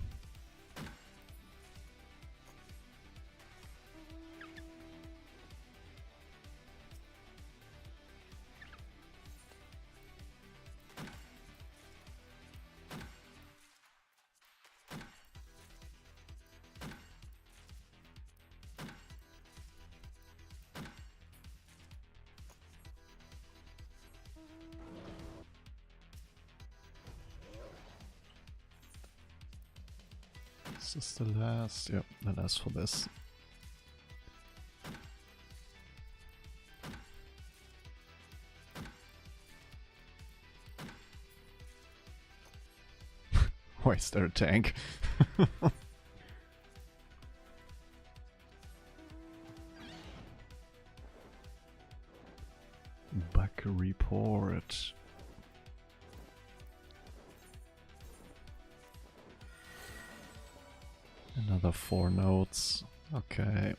Is this the last? Yep, the last for this. Why is there a tank? Bug report. Another 4 notes. Okay.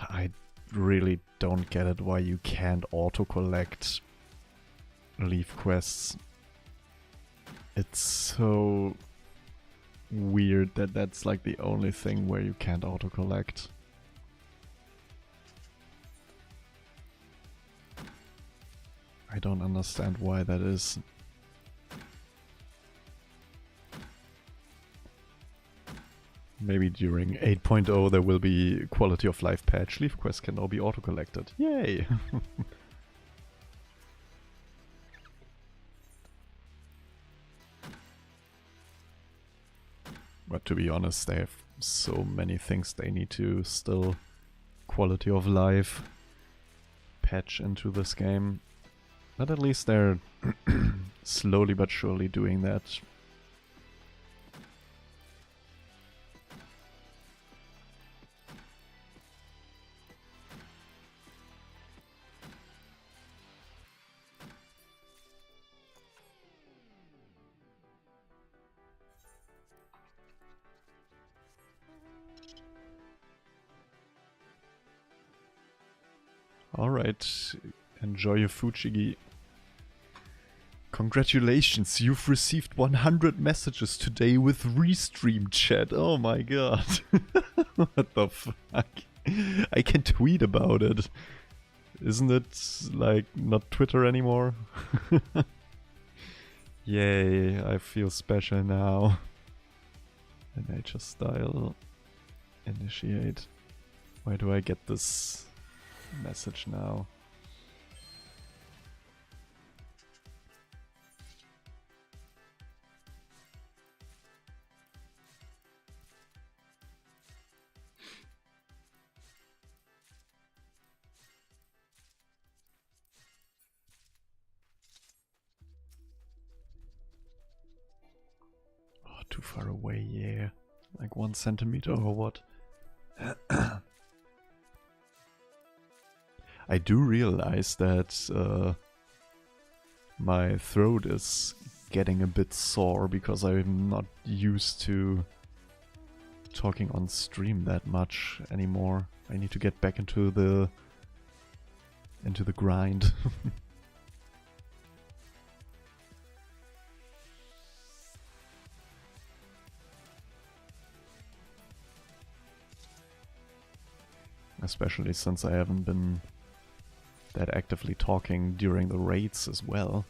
I really don't get it why you can't auto-collect leaf quests. It's so weird that that's like the only thing where you can't auto-collect. I don't understand why that is. Maybe during 8.0 there will be quality of life patch. Leaf quests can now be auto-collected. Yay! But to be honest, they have so many things they need to still quality of life patch into this game. But at least they're slowly but surely doing that. Alright, enjoy your Fujigi. Congratulations, you've received 100 messages today with Restream chat. Oh my god. What the fuck? I can tweet about it. Isn't it, like, not Twitter anymore? Yay, I feel special now. Nature style. Initiate. Why do I get this message now? Oh, too far away, yeah. Like 1 centimeter or what? I do realize that my throat is getting a bit sore because I'm not used to talking on stream that much anymore. I need to get back into the grind. Especially since I haven't been that actively talking during the raids as well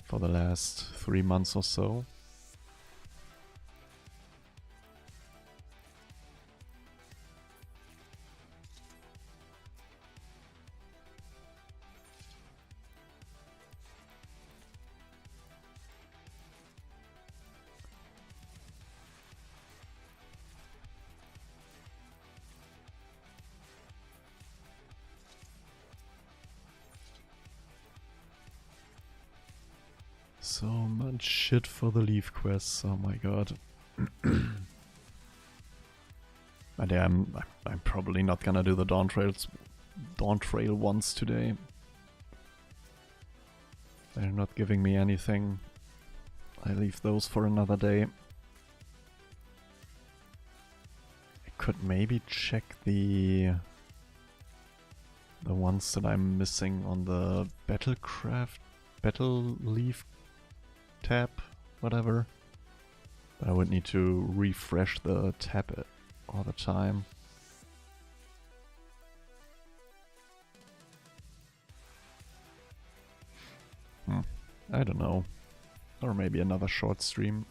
for the last 3 months or so. So much shit for the leaf quests, oh my god. But yeah, I'm probably not gonna do the Dawn Trail ones today. They're not giving me anything. I leave those for another day. I could maybe check the ones that I'm missing on the Battle Leaf tab, whatever. But I would need to refresh the tab all the time. I don't know. Or maybe another short stream.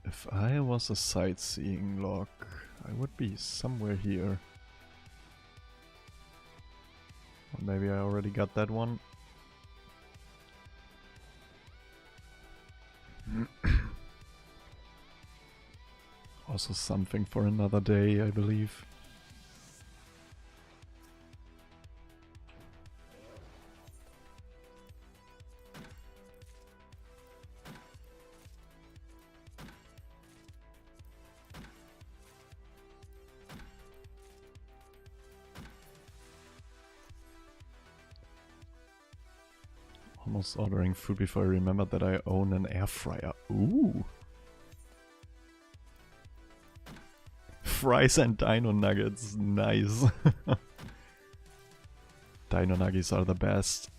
If I was a sightseeing log, I would be somewhere here. Or maybe I already got that one. Also something for another day, I believe. Almost ordering food before I remembered that I own an air fryer. Ooh! Fries and dino nuggets, nice. Dino nuggets are the best.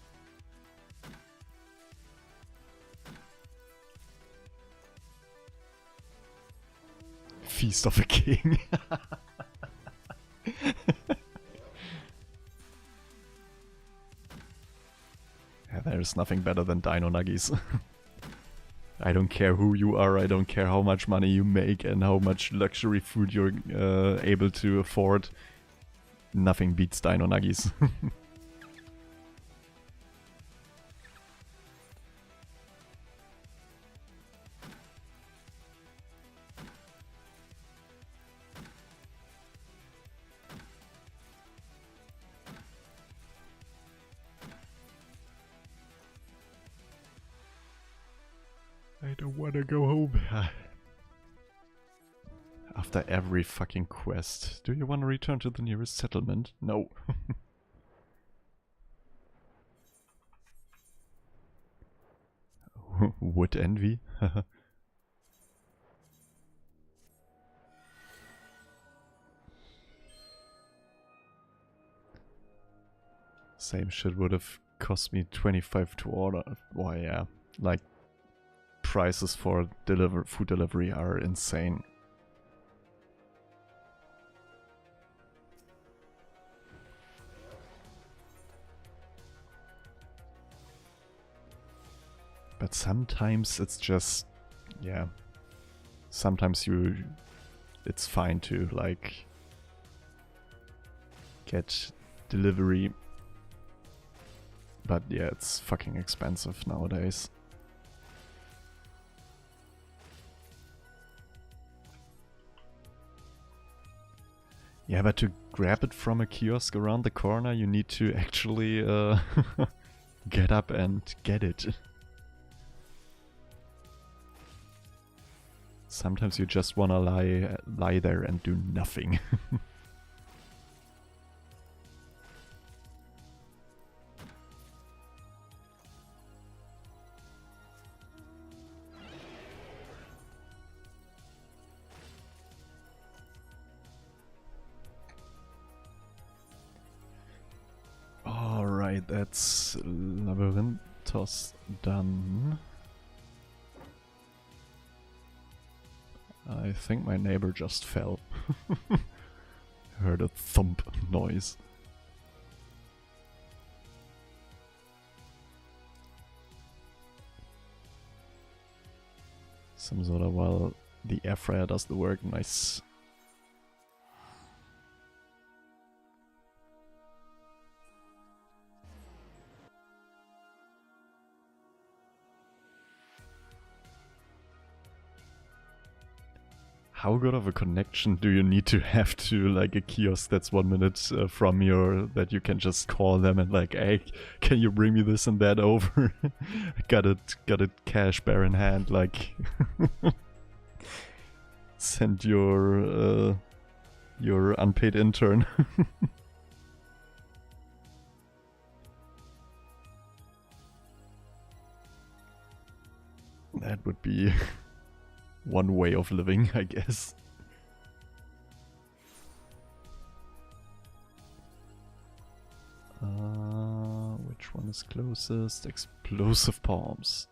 Feast of a king. Yeah, there's nothing better than dino nuggies. I don't care who you are, I don't care how much money you make and how much luxury food you're able to afford. Nothing beats dino nuggies. I don't wanna go home. After every fucking quest. Do you wanna return to the nearest settlement? No. Wood envy? Same shit would have cost me 25 to order. Why, yeah. Like, prices for food delivery are insane. But sometimes it's just, yeah. Sometimes it's fine to like get delivery. But yeah, it's fucking expensive nowadays. Yeah, but to grab it from a kiosk around the corner, you need to actually get up and get it. Sometimes you just wanna lie there and do nothing. Alright, that's Labyrinthos done. I think my neighbor just fell. heard a thump noise. Some sort of, well, the air fryer does the work, nice. How good of a connection do you need to have to like a kiosk that's 1 minute from you, that you can just call them and like, hey, can you bring me this and that over? got it cash bare in hand, like send your unpaid intern. That would be one way of living, I guess. Which one is closest? Explosive bombs.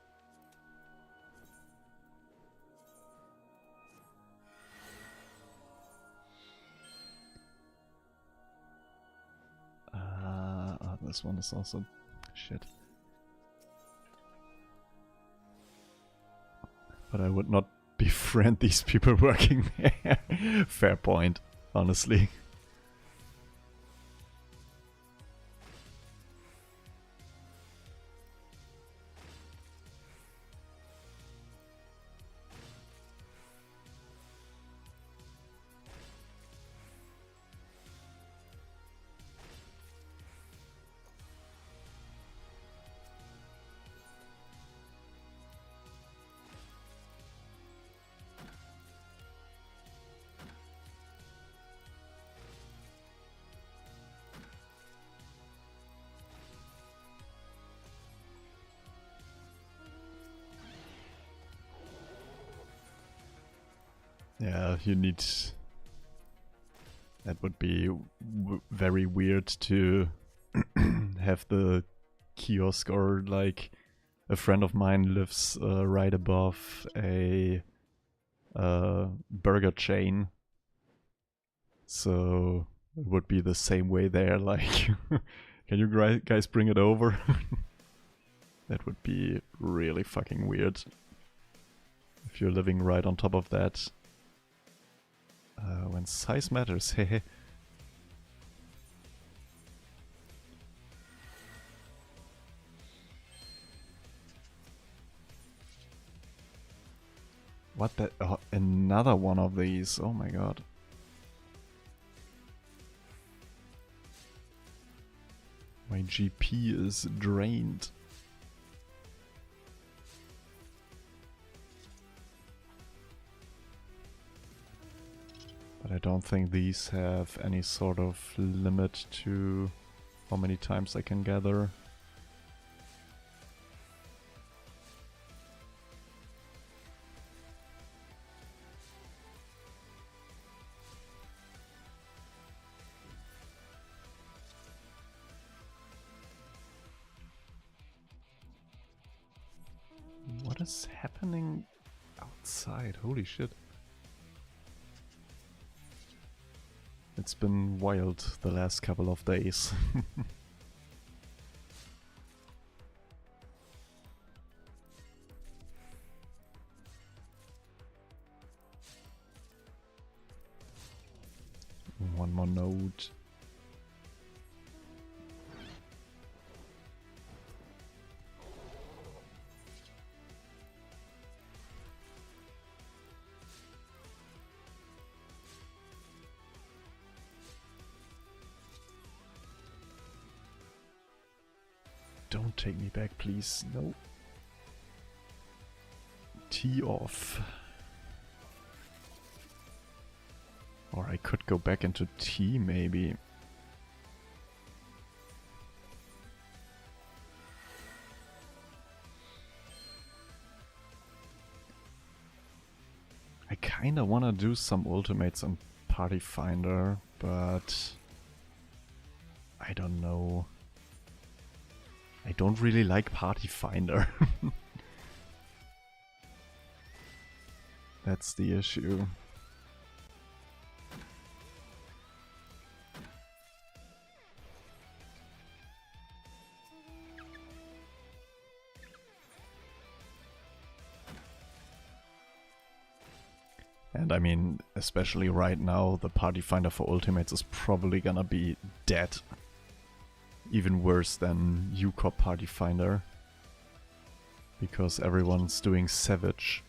This one is also shit. But I would not befriend these people working there. Fair point, honestly. Yeah, you need... That would be very weird to have the kiosk, or like a friend of mine lives right above a burger chain. So it would be the same way there, like, can you guys bring it over? That would be really fucking weird if you're living right on top of that. When size matters, hehe. What the? Oh, another one of these. Oh my god. My GP is drained. But I don't think these have any sort of limit to how many times I can gather. What is happening outside? Holy shit. It's been wild the last couple of days. One more node. Don't take me back, please. No. Tee off. Or I could go back into T, maybe. I kinda wanna do some ultimates on Party Finder, but I don't know. I don't really like Party Finder. That's the issue. And I mean, especially right now, the party finder for ultimates is probably gonna be dead. Even worse than UCOP party finder. Because everyone's doing Savage.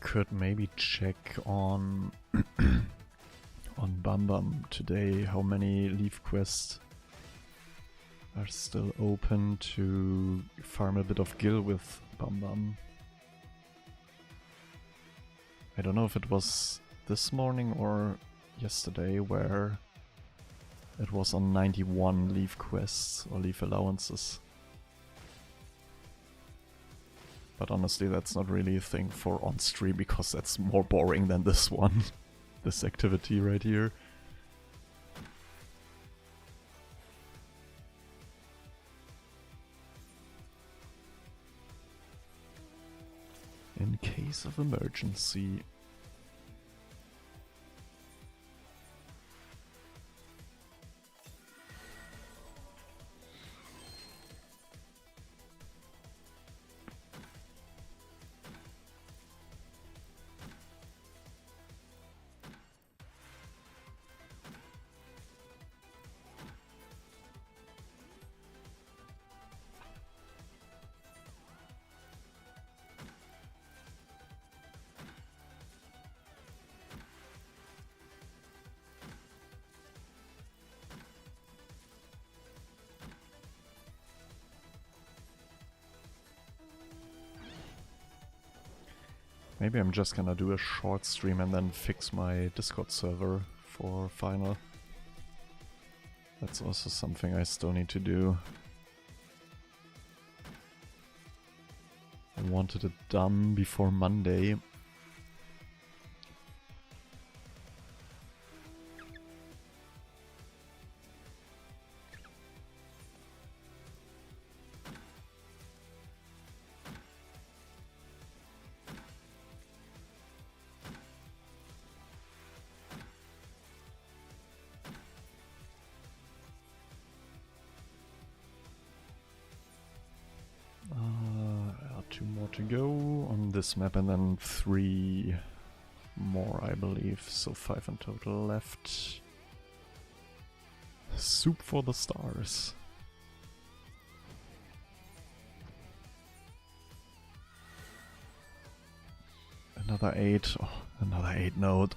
Could maybe check on on Bum today how many leaf quests are still open to farm a bit of gil with Bum. I don't know if it was this morning or yesterday where it was on 91 leaf quests or leaf allowances. But honestly, that's not really a thing for on stream because that's more boring than this one. This activity right here. In case of emergency. Maybe I'm just gonna do a short stream and then fix my Discord server for final. That's also something I still need to do. I wanted it done before Monday. Two more to go on this map and then 3 more, I believe. So 5 in total left. Soup for the stars. Another 8. Oh, another 8 node.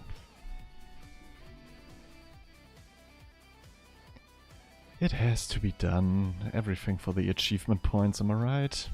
It has to be done. Everything for the achievement points, am I right?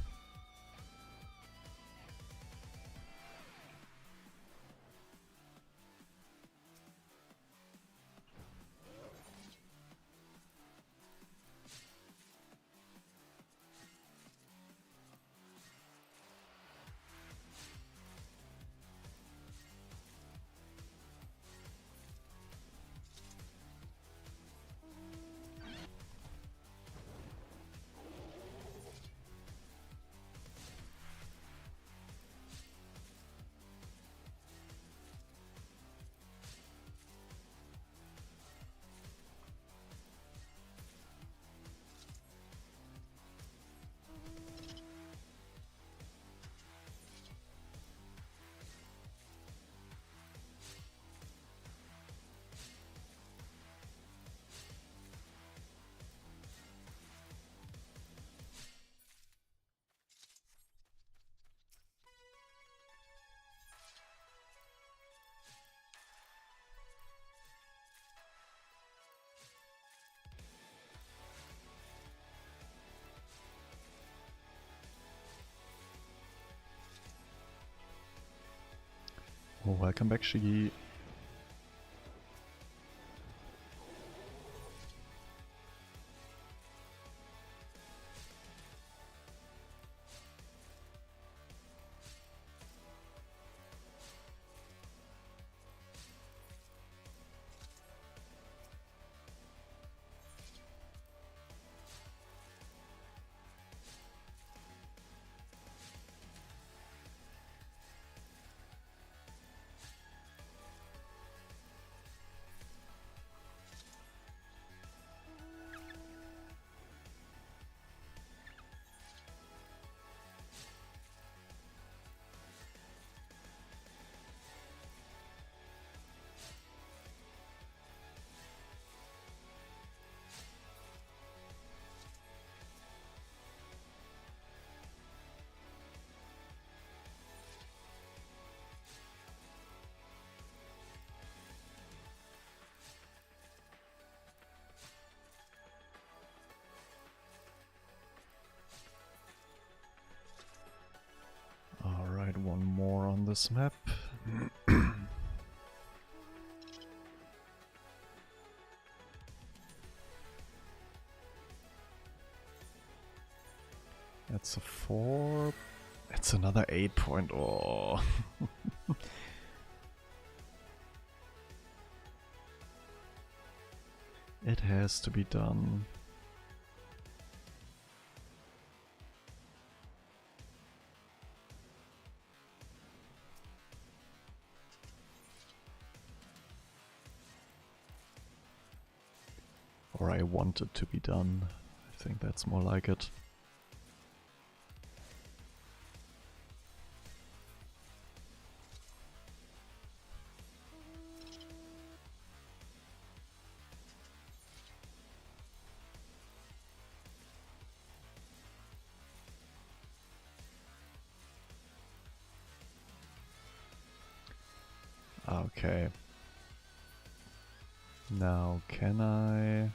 Welcome back, Shiggy. Alright, one more on this map. That's a 4. It's another 8 point. Oh. It has to be done. Or I want it to be done. I think that's more like it. Okay. Now, can I...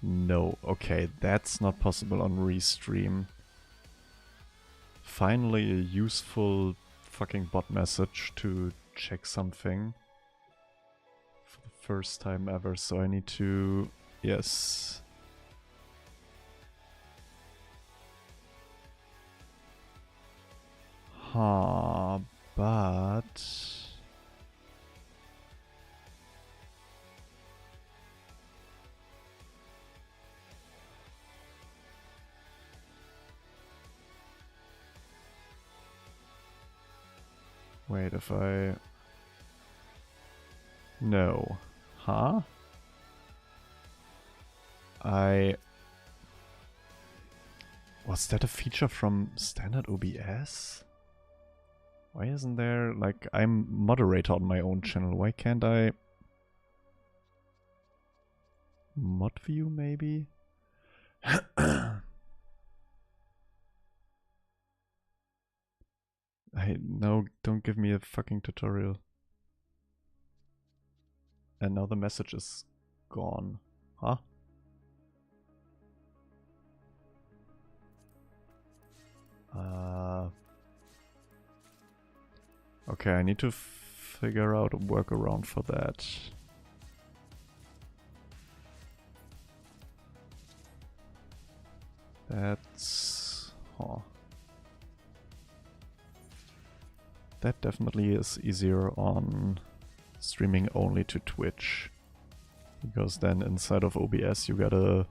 No. Okay, that's not possible on Restream. Finally a useful fucking bot message to check something. For the first time ever, so I need to... Yes. Huh, but... Wait, if I... No. Huh? Was that a feature from standard OBS? Why isn't there... Like, I'm moderator on my own channel. Why can't I... Mod view, maybe? No, don't give me a fucking tutorial. And now the message is gone. Huh? Okay, I need to figure out a workaround for that. That's... Huh. That definitely is easier on streaming only to Twitch. Because then inside of OBS you got a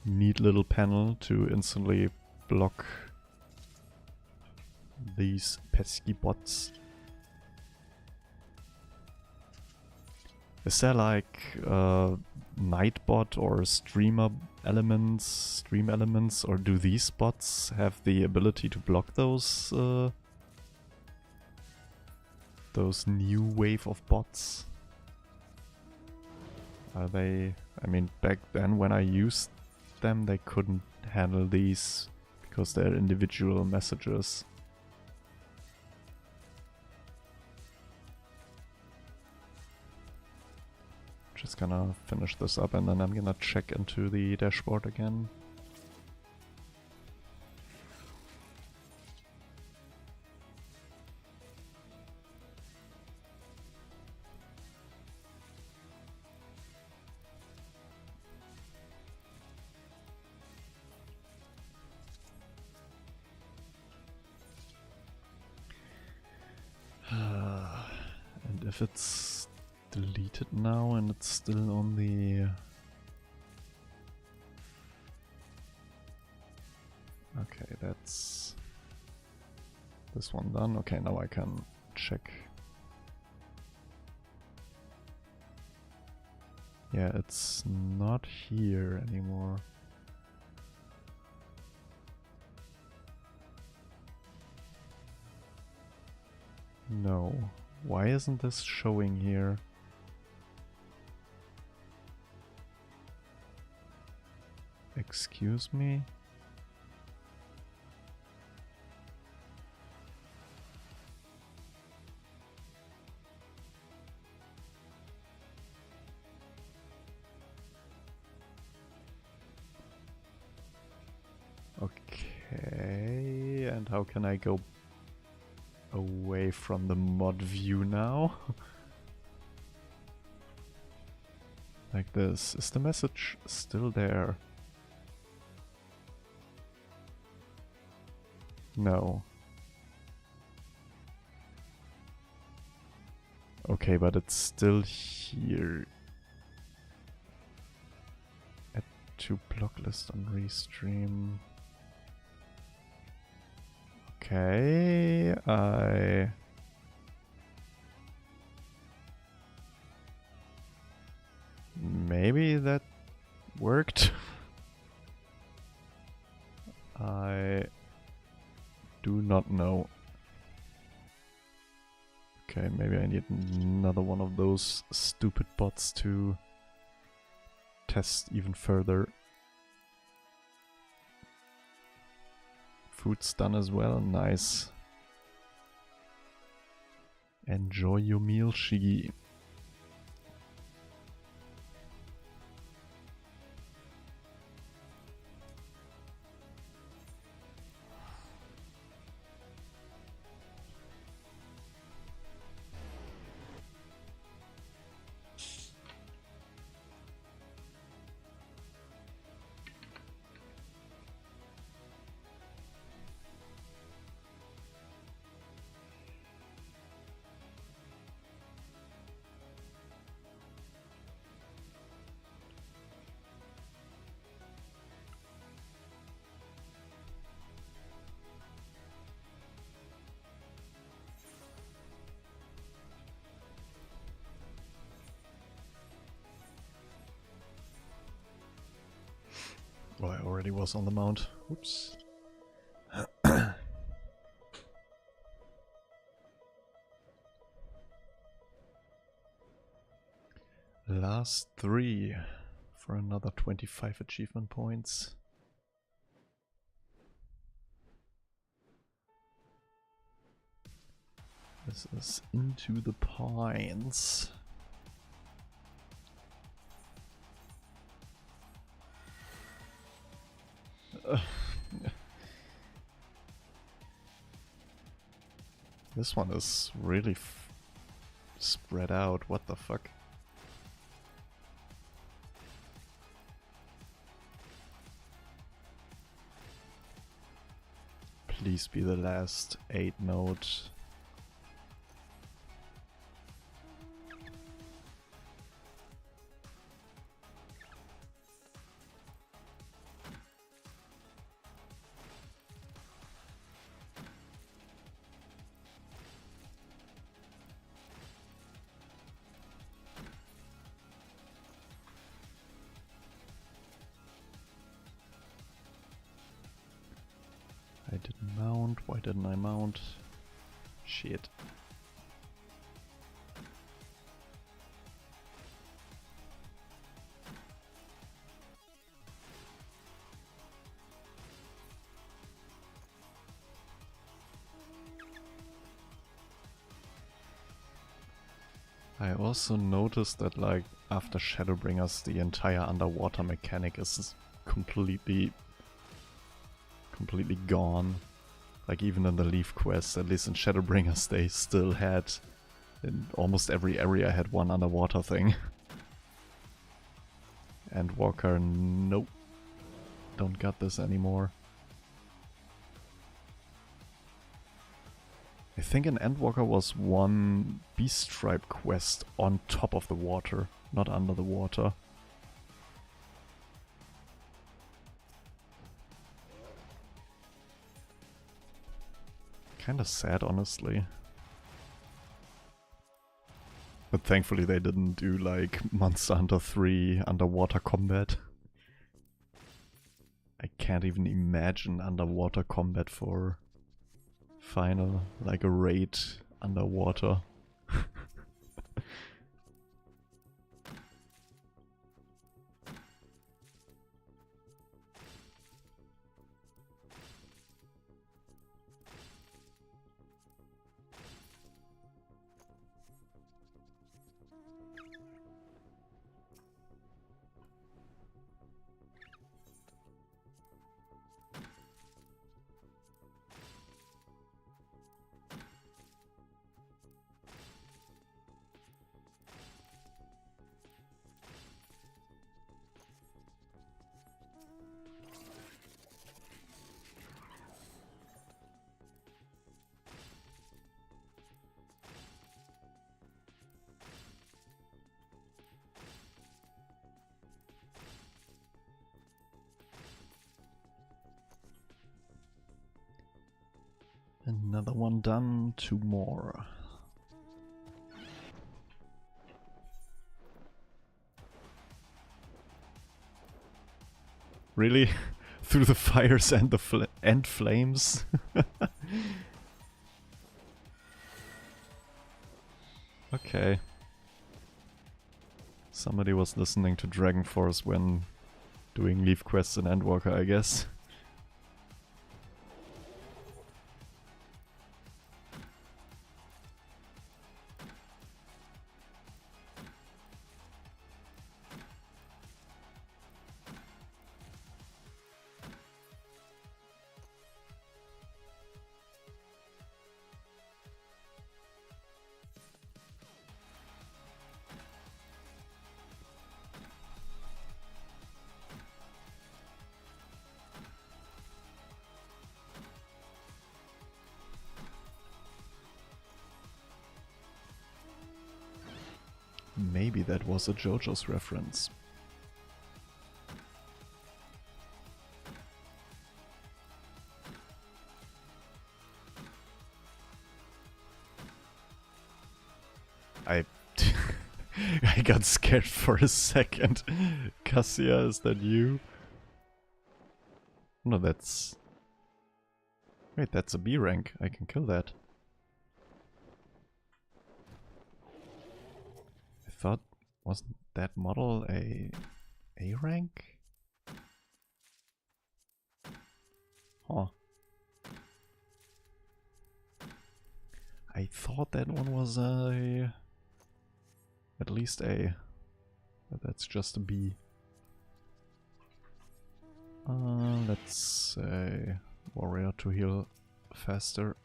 neat little panel to instantly block these pesky bots. Is there like Nightbot or stream elements, or do these bots have the ability to block those new wave of bots? Are they... I mean, back then when I used them they couldn't handle these because they're individual messages. Just gonna finish this up and then I'm gonna check into the dashboard again. if it's deleted now and it's still on the... Okay, that's this one done. Okay, now I can check. Yeah, it's not here anymore. No. Why isn't this showing here? Excuse me? Okay, and how can I go away from the mod view now? Like this. Is the message still there? No. Okay, but it's still here. Add to block list on restream. Okay, maybe that worked. I do not know. Okay, maybe I need another one of those stupid bots to test even further. Food's done as well, nice. Enjoy your meal, Shiggy. Well, I already was on the mount. Oops. Last 3 for another 25 achievement points. This is Into the Pines. This one is really spread out. What the fuck? Please be the last 8 nodes. I didn't mount. Why didn't I mount? Shit. I also noticed that, like, after Shadowbringers, the entire underwater mechanic is completely gone. Like, even in the Leaf Quest, at least in Shadowbringers, they still had, in almost every area, had one underwater thing. And Walker, nope, don't got this anymore. I think an Endwalker was one Beast Stripe quest on top of the water, not under the water. Kinda sad, honestly. But thankfully they didn't do like Monster Hunter 3 underwater combat. I can't even imagine underwater combat for final, like a raid underwater. Another one done, 2 more. Really? Through the fires and the flames? Okay. Somebody was listening to Dragon Force when doing Leaf Quests in Endwalker, I guess. Maybe that was a JoJo's reference. I got scared for a second. Cassia, is that you? No, that's... Wait, that's a B rank. I can kill that. I thought, wasn't that model a rank? Huh. I thought that one was a... at least A. But that's just a B. Let's say warrior to heal faster.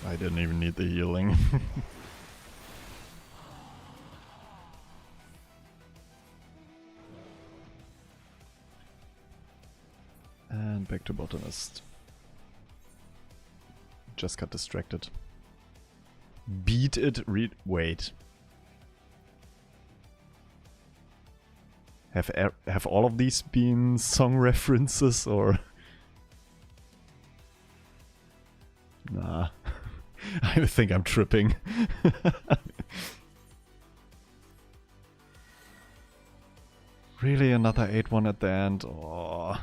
I didn't even need the healing. And back to botanist. Just got distracted. Beat it, wait. Have all of these been song references or? Nah. I think I'm tripping. Really, another 8-1 at the end? Oh.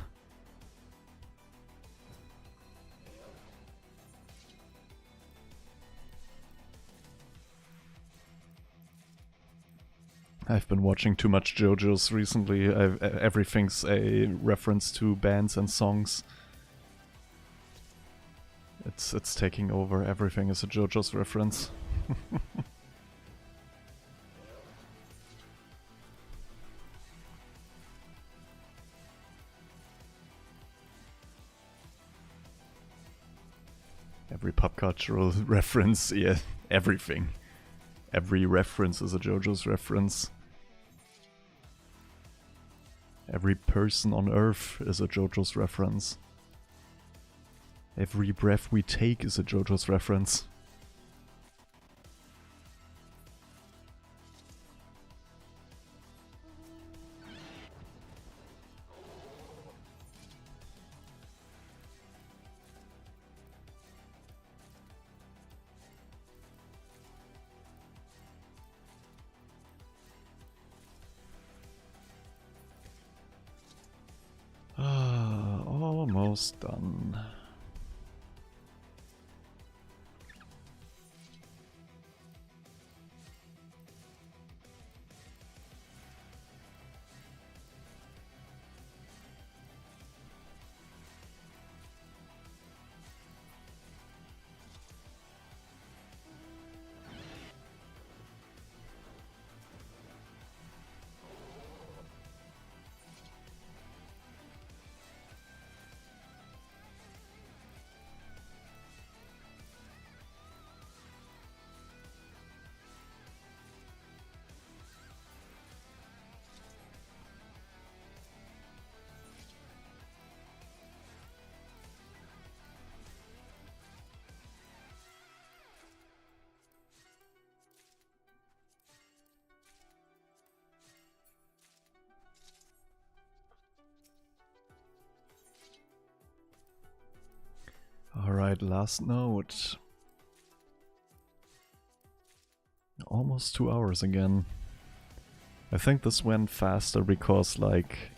I've been watching too much JoJo's recently. Everything's a reference to bands and songs. It's taking over. Everything is a JoJo's reference. Every pop cultural reference, yeah, everything. Every reference is a JoJo's reference. Every person on Earth is a JoJo's reference. Every breath we take is a JoJo's reference. Almost done. Alright, last note. Almost 2 hours again. I think this went faster because, like,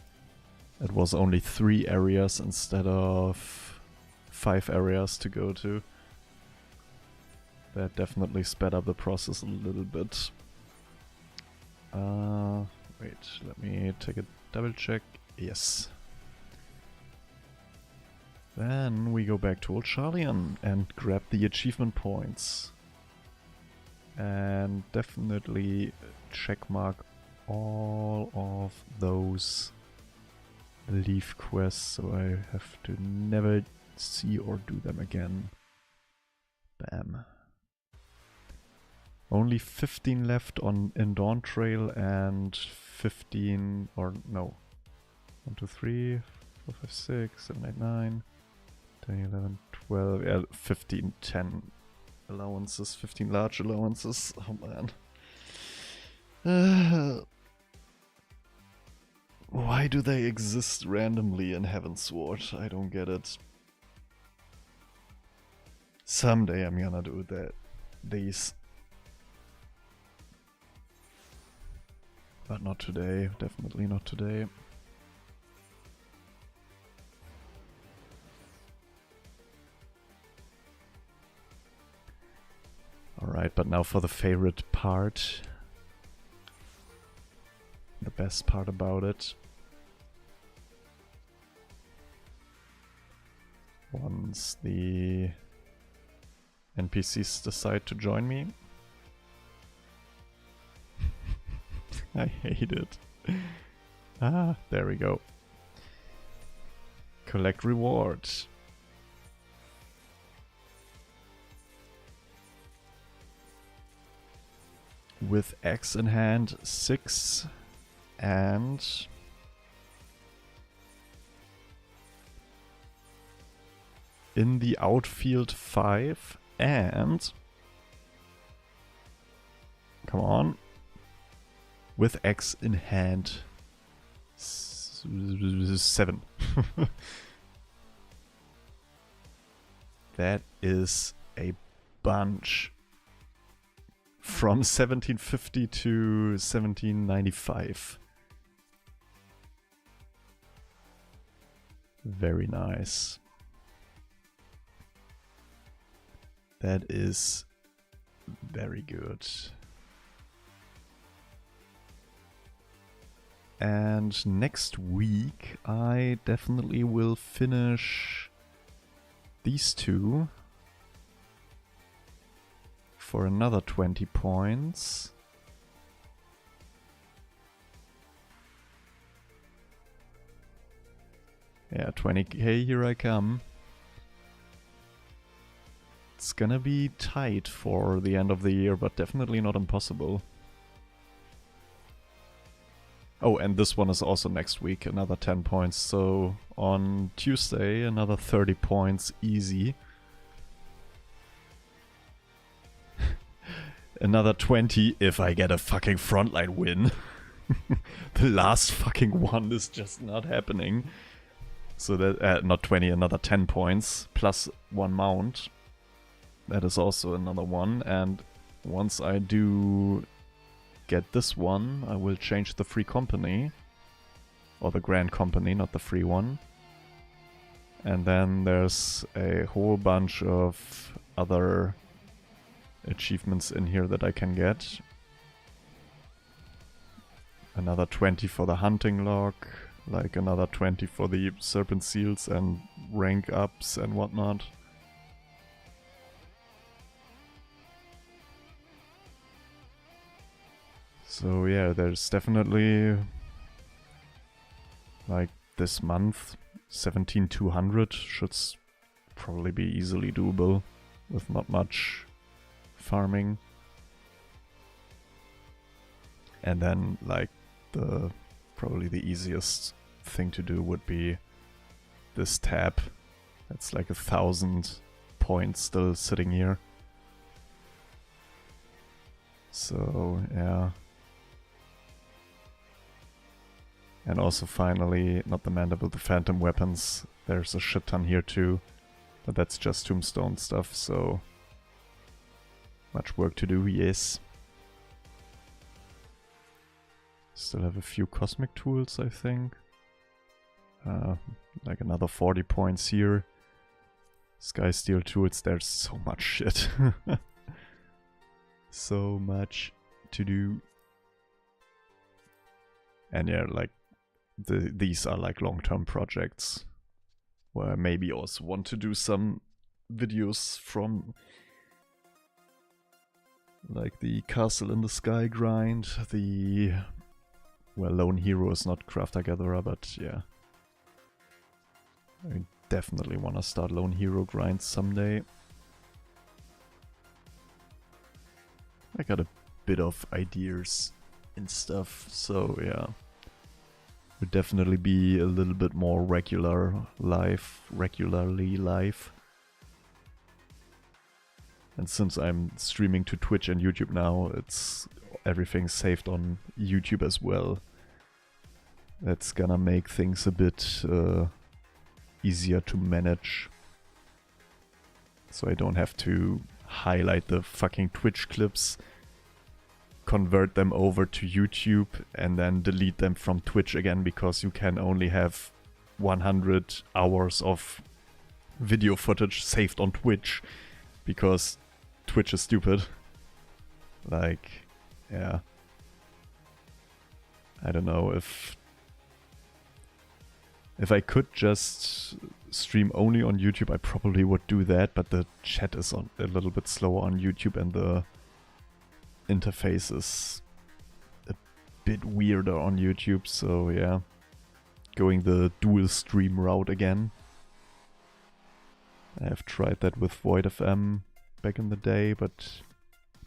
it was only 3 areas instead of 5 areas to go to. That definitely sped up the process a little bit. Wait, let me take a double check. Yes. Then we go back to Old Charlian and grab the achievement points. And definitely checkmark all of those leaf quests so I have to never see or do them again. Bam. Only 15 left in Dawn Trail and 15, or no. 1, 2, 3, 4, 5, 6, 7, 8, 9, 10, 11, 12, yeah, 15, 10 allowances, 15 large allowances. Oh man. Why do they exist randomly in Heavensward? I don't get it. Someday I'm gonna do that. These. But not today, definitely not today. Alright, but now for the favorite part. The best part about it. Once the NPCs decide to join me. I hate it. Ah, there we go. Collect reward. With X in hand, 6 and in the outfield 5 and come on. With X in hand 7. That is a bunch. From 1750 to 1795. Very nice. That is very good. And next week I definitely will finish these two for another 20 points. Yeah, 20k, here I come. It's gonna be tight for the end of the year, but definitely not impossible. Oh, and this one is also next week, another 10 points. So on Tuesday, another 30 points, easy. Another 20 if I get a fucking frontline win. The last fucking one is just not happening. So that, not 20, another 10 points, plus 1 mount. That is also another one, and once I do get this one, I will change the free company. Or the grand company, not the free one. And then there's a whole bunch of other achievements in here that I can get. Another 20 for the hunting log, like another 20 for the serpent seals and rank ups and whatnot. So yeah, there's definitely, like, this month, 17,200 should probably be easily doable with not much farming. And then, like, probably the easiest thing to do would be this tab. That's like 1,000 points still sitting here. So, yeah. And also finally, not the mandible, the phantom weapons. There's a shit ton here too. But that's just tombstone stuff, so much work to do, yes. Still have a few cosmic tools, I think. Like another 40 points here. Sky steel tools, there's so much shit. So much to do. And yeah, like, these are like long-term projects where I maybe also want to do some videos from, like the Castle in the Sky grind, well, Lone Hero is not Crafter Gatherer, but yeah. I definitely want to start Lone Hero grind someday. I got a bit of ideas and stuff, so yeah. Would definitely be a little bit more regularly live. And since I'm streaming to Twitch and YouTube now, everything's saved on YouTube as well. That's gonna make things a bit easier to manage. So I don't have to highlight the fucking Twitch clips, convert them over to YouTube, and then delete them from Twitch again, because you can only have 100 hours of video footage saved on Twitch, because Twitch is stupid. Like, yeah. I don't know if I could just stream only on YouTube, I probably would do that, but the chat is a little bit slower on YouTube, and the interface is a bit weirder on YouTube, so yeah. Going the dual stream route again. I have tried that with Void FM back in the day, but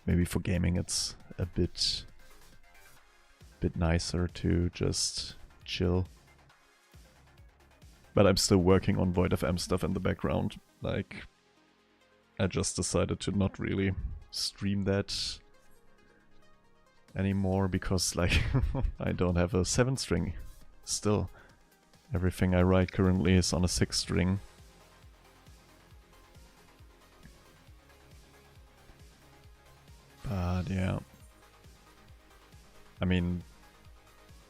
maybe for gaming it's a bit nicer to just chill. But I'm still working on Void FM stuff in the background. Like, I just decided to not really stream that anymore, because, like, I don't have a 7-string still. Everything I write currently is on a 6-string. But yeah. I mean,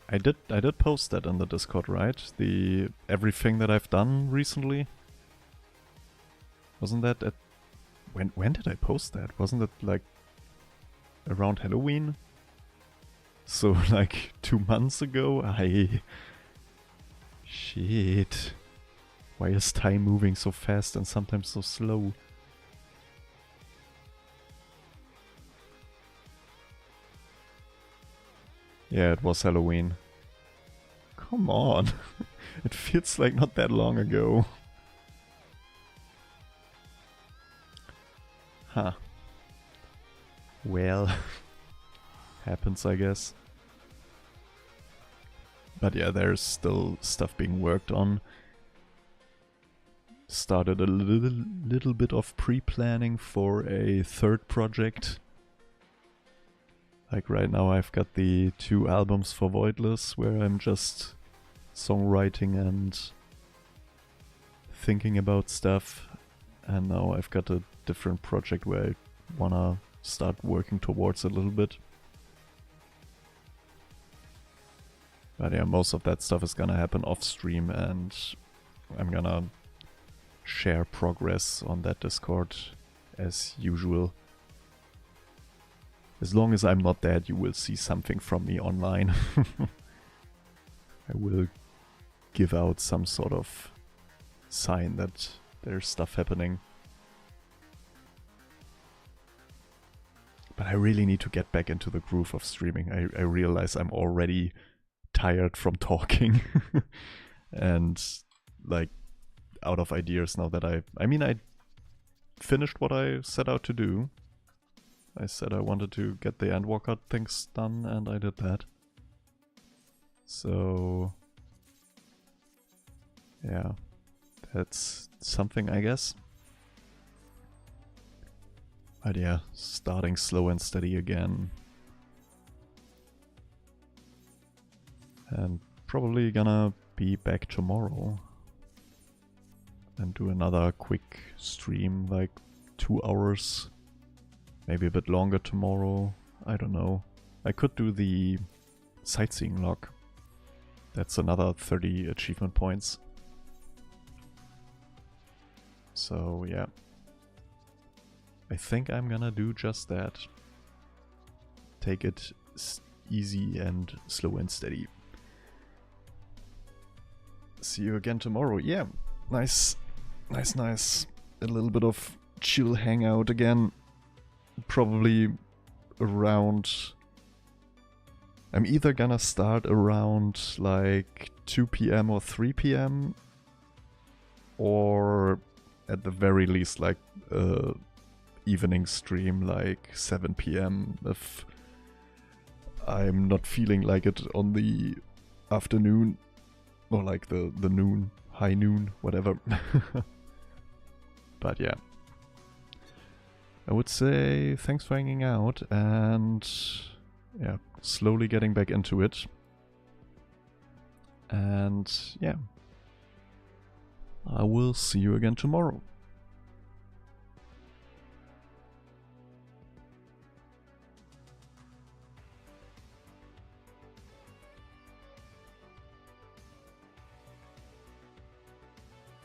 I did post that in the Discord, right? Everything that I've done recently. Wasn't that at when did I post that? Wasn't it like around Halloween? So like 2 months ago? Shit. Why is time moving so fast and sometimes so slow? Yeah, it was Halloween. Come on. It feels like not that long ago. Huh. Well, happens, I guess. But yeah, there's still stuff being worked on. Started a little bit of pre-planning for a third project. Like right now I've got the 2 albums for Voidless where I'm just songwriting and thinking about stuff. And now I've got a different project where I wanna start working towards a little bit. But yeah, most of that stuff is gonna happen off stream, and I'm gonna share progress on that Discord as usual. As long as I'm not dead, you will see something from me online. I will give out some sort of sign that there's stuff happening. But I really need to get back into the groove of streaming. I realize I'm already tired from talking. And like out of ideas now that I mean, I finished what I set out to do. I said I wanted to get the Endwalker things done, and I did that. So yeah, that's something, I guess. But yeah, starting slow and steady again. And probably gonna be back tomorrow and do another quick stream, like 2 hours, maybe a bit longer tomorrow, I don't know. I could do the sightseeing log. That's another 30 achievement points. So yeah, I think I'm gonna do just that. Take it easy and slow and steady. See you again tomorrow. Yeah, nice. A little bit of chill hangout again. Probably around... I'm either gonna start around like 2 PM or 3 PM, or at the very least like evening stream like 7 PM if I'm not feeling like it on the afternoon, or like the noon, high noon, whatever. But yeah, I would say thanks for hanging out, and yeah, slowly getting back into it. And yeah, I will see you again tomorrow.